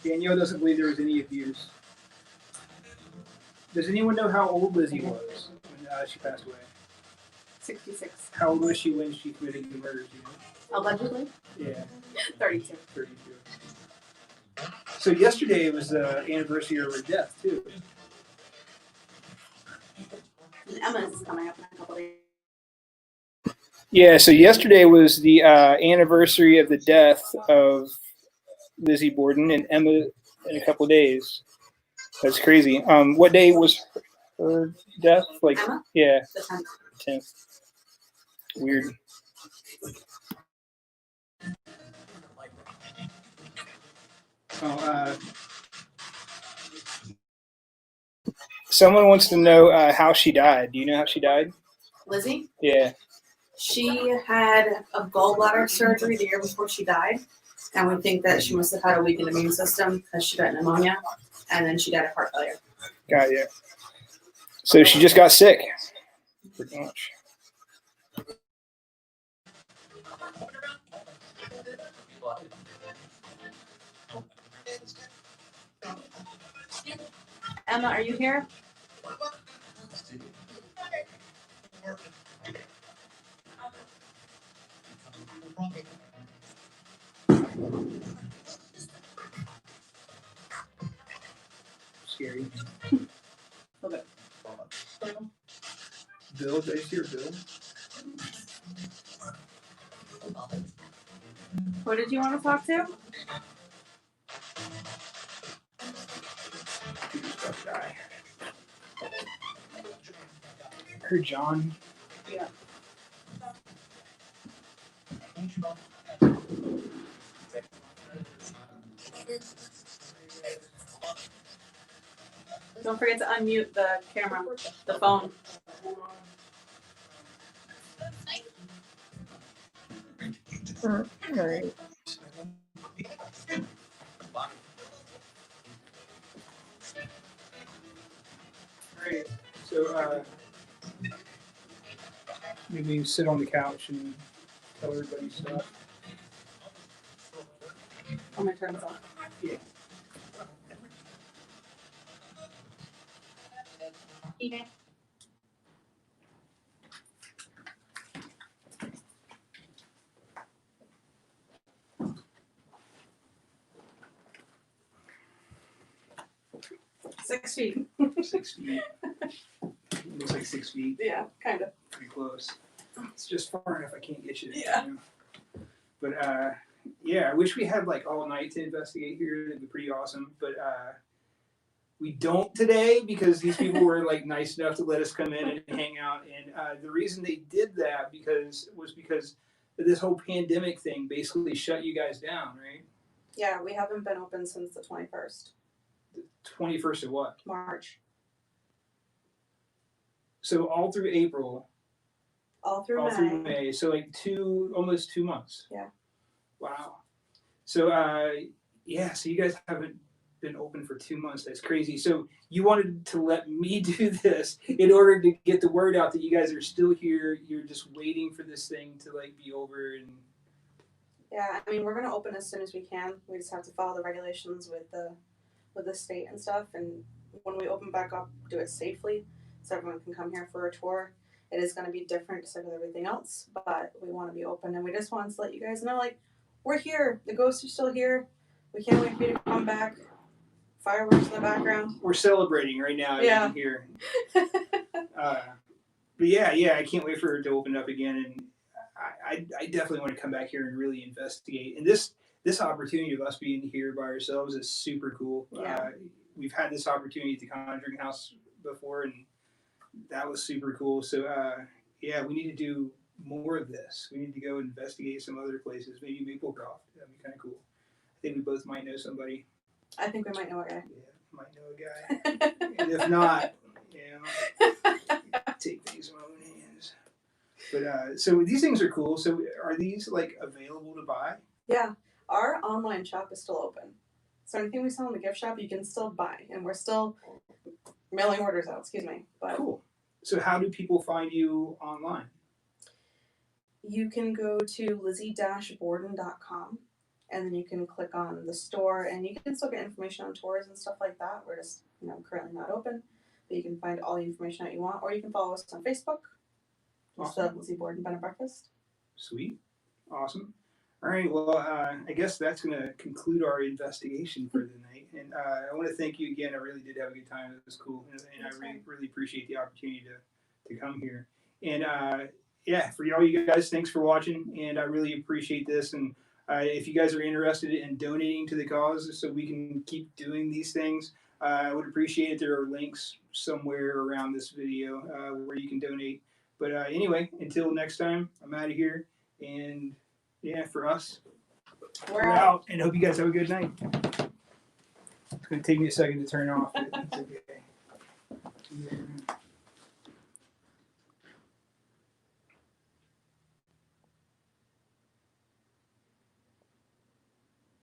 Danielle doesn't believe there was any abuse. Does anyone know how old Lizzie was when she passed away? 66. How old was she when she committed the murders? You know? Allegedly? Yeah, 32. 32. So yesterday was the anniversary of her death too. And Emma's is coming up in a couple days. Yeah, so yesterday was the anniversary of the death of Lizzie Borden and Emma in a couple of days. That's crazy. What day was her death? Like, Emma? yeah, The 10th. 10th. Weird. Oh, someone wants to know how she died. Do you know how she died? Lizzie? Yeah. She had a gallbladder surgery the year before she died, and we think that she must have had a weakened immune system because she got pneumonia, and then she died of heart failure. Got you. So she just got sick. Pretty much. Emma, are you here? Scary. Okay. Bill, did I see your bill? Who did you want to talk to? She just about to die. heard John. Yeah. Don't forget to unmute the camera, the phone. All right. Alright, so maybe sit on the couch and tell everybody stuff. I'm gonna turn this on. Yeah. Okay. Six feet. 6 feet. Looks like 6 feet. Yeah, kind of. Pretty close. It's just far enough I can't get you. Yeah. You know? But yeah, I wish we had like all night to investigate here. It'd be pretty awesome. But we don't today because these people were like nice enough to let us come in and hang out. And the reason they did that was because this whole pandemic thing basically shut you guys down, right? Yeah, we haven't been open since the 21st 21st of what? March. So all through April, All through all May. through May. So like almost 2 months. Yeah. Wow. So yeah, so you guys haven't been open for 2 months. That's crazy. So you wanted to let me do this in order to get the word out that you guys are still here. You're just waiting for this thing to like be over and Yeah, I mean we're gonna open as soon as we can. We just have to follow the regulations with the state and stuff. And when we open back up, do it safely so everyone can come here for a tour. It is gonna be different just like with everything else, but we want to be open and we just want to let you guys know like we're here. The ghosts are still here. We can't wait for you to come back. Fireworks in the background. we're celebrating right now. Yeah. Here. But yeah, I can't wait for it to open up again, and I definitely want to come back here and really investigate. And this opportunity of us being here by ourselves is super cool. Yeah. We've had this opportunity at the Conjuring House before, and that was super cool. So yeah, we need to do more of this. We need to go investigate some other places, maybe Maplecroft. That'd be kind of cool. I think we both might know somebody. I think we might know a guy. Yeah, might know a guy. And if not, take things in my own hands. But so these things are cool. So are these like available to buy? Yeah, our online shop is still open. So anything we sell in the gift shop, you can still buy, and we're still mailing orders out. Excuse me, but Cool. So how do people find you online? you can go to lizzie-borden.com, and then you can click on the store, and you can still get information on tours and stuff like that. We're just currently not open, but you can find all the information that you want, or you can follow us on Facebook. It's the Awesome. Lizzie Borden Bed and Breakfast. Sweet. Awesome. All right. Well, I guess that's going to conclude our investigation for the night. And I want to thank you again. I really did have a good time. It was cool. And I really appreciate the opportunity to come here. And yeah, for all you guys, thanks for watching. And I really appreciate this. And if you guys are interested in donating to the cause so we can keep doing these things, I would appreciate it. There are links somewhere around this video where you can donate. But anyway, until next time, I'm out of here. And yeah, for us, We're we're out. out. And hope you guys have a good night. It's going to take me a second to turn off, but it's okay.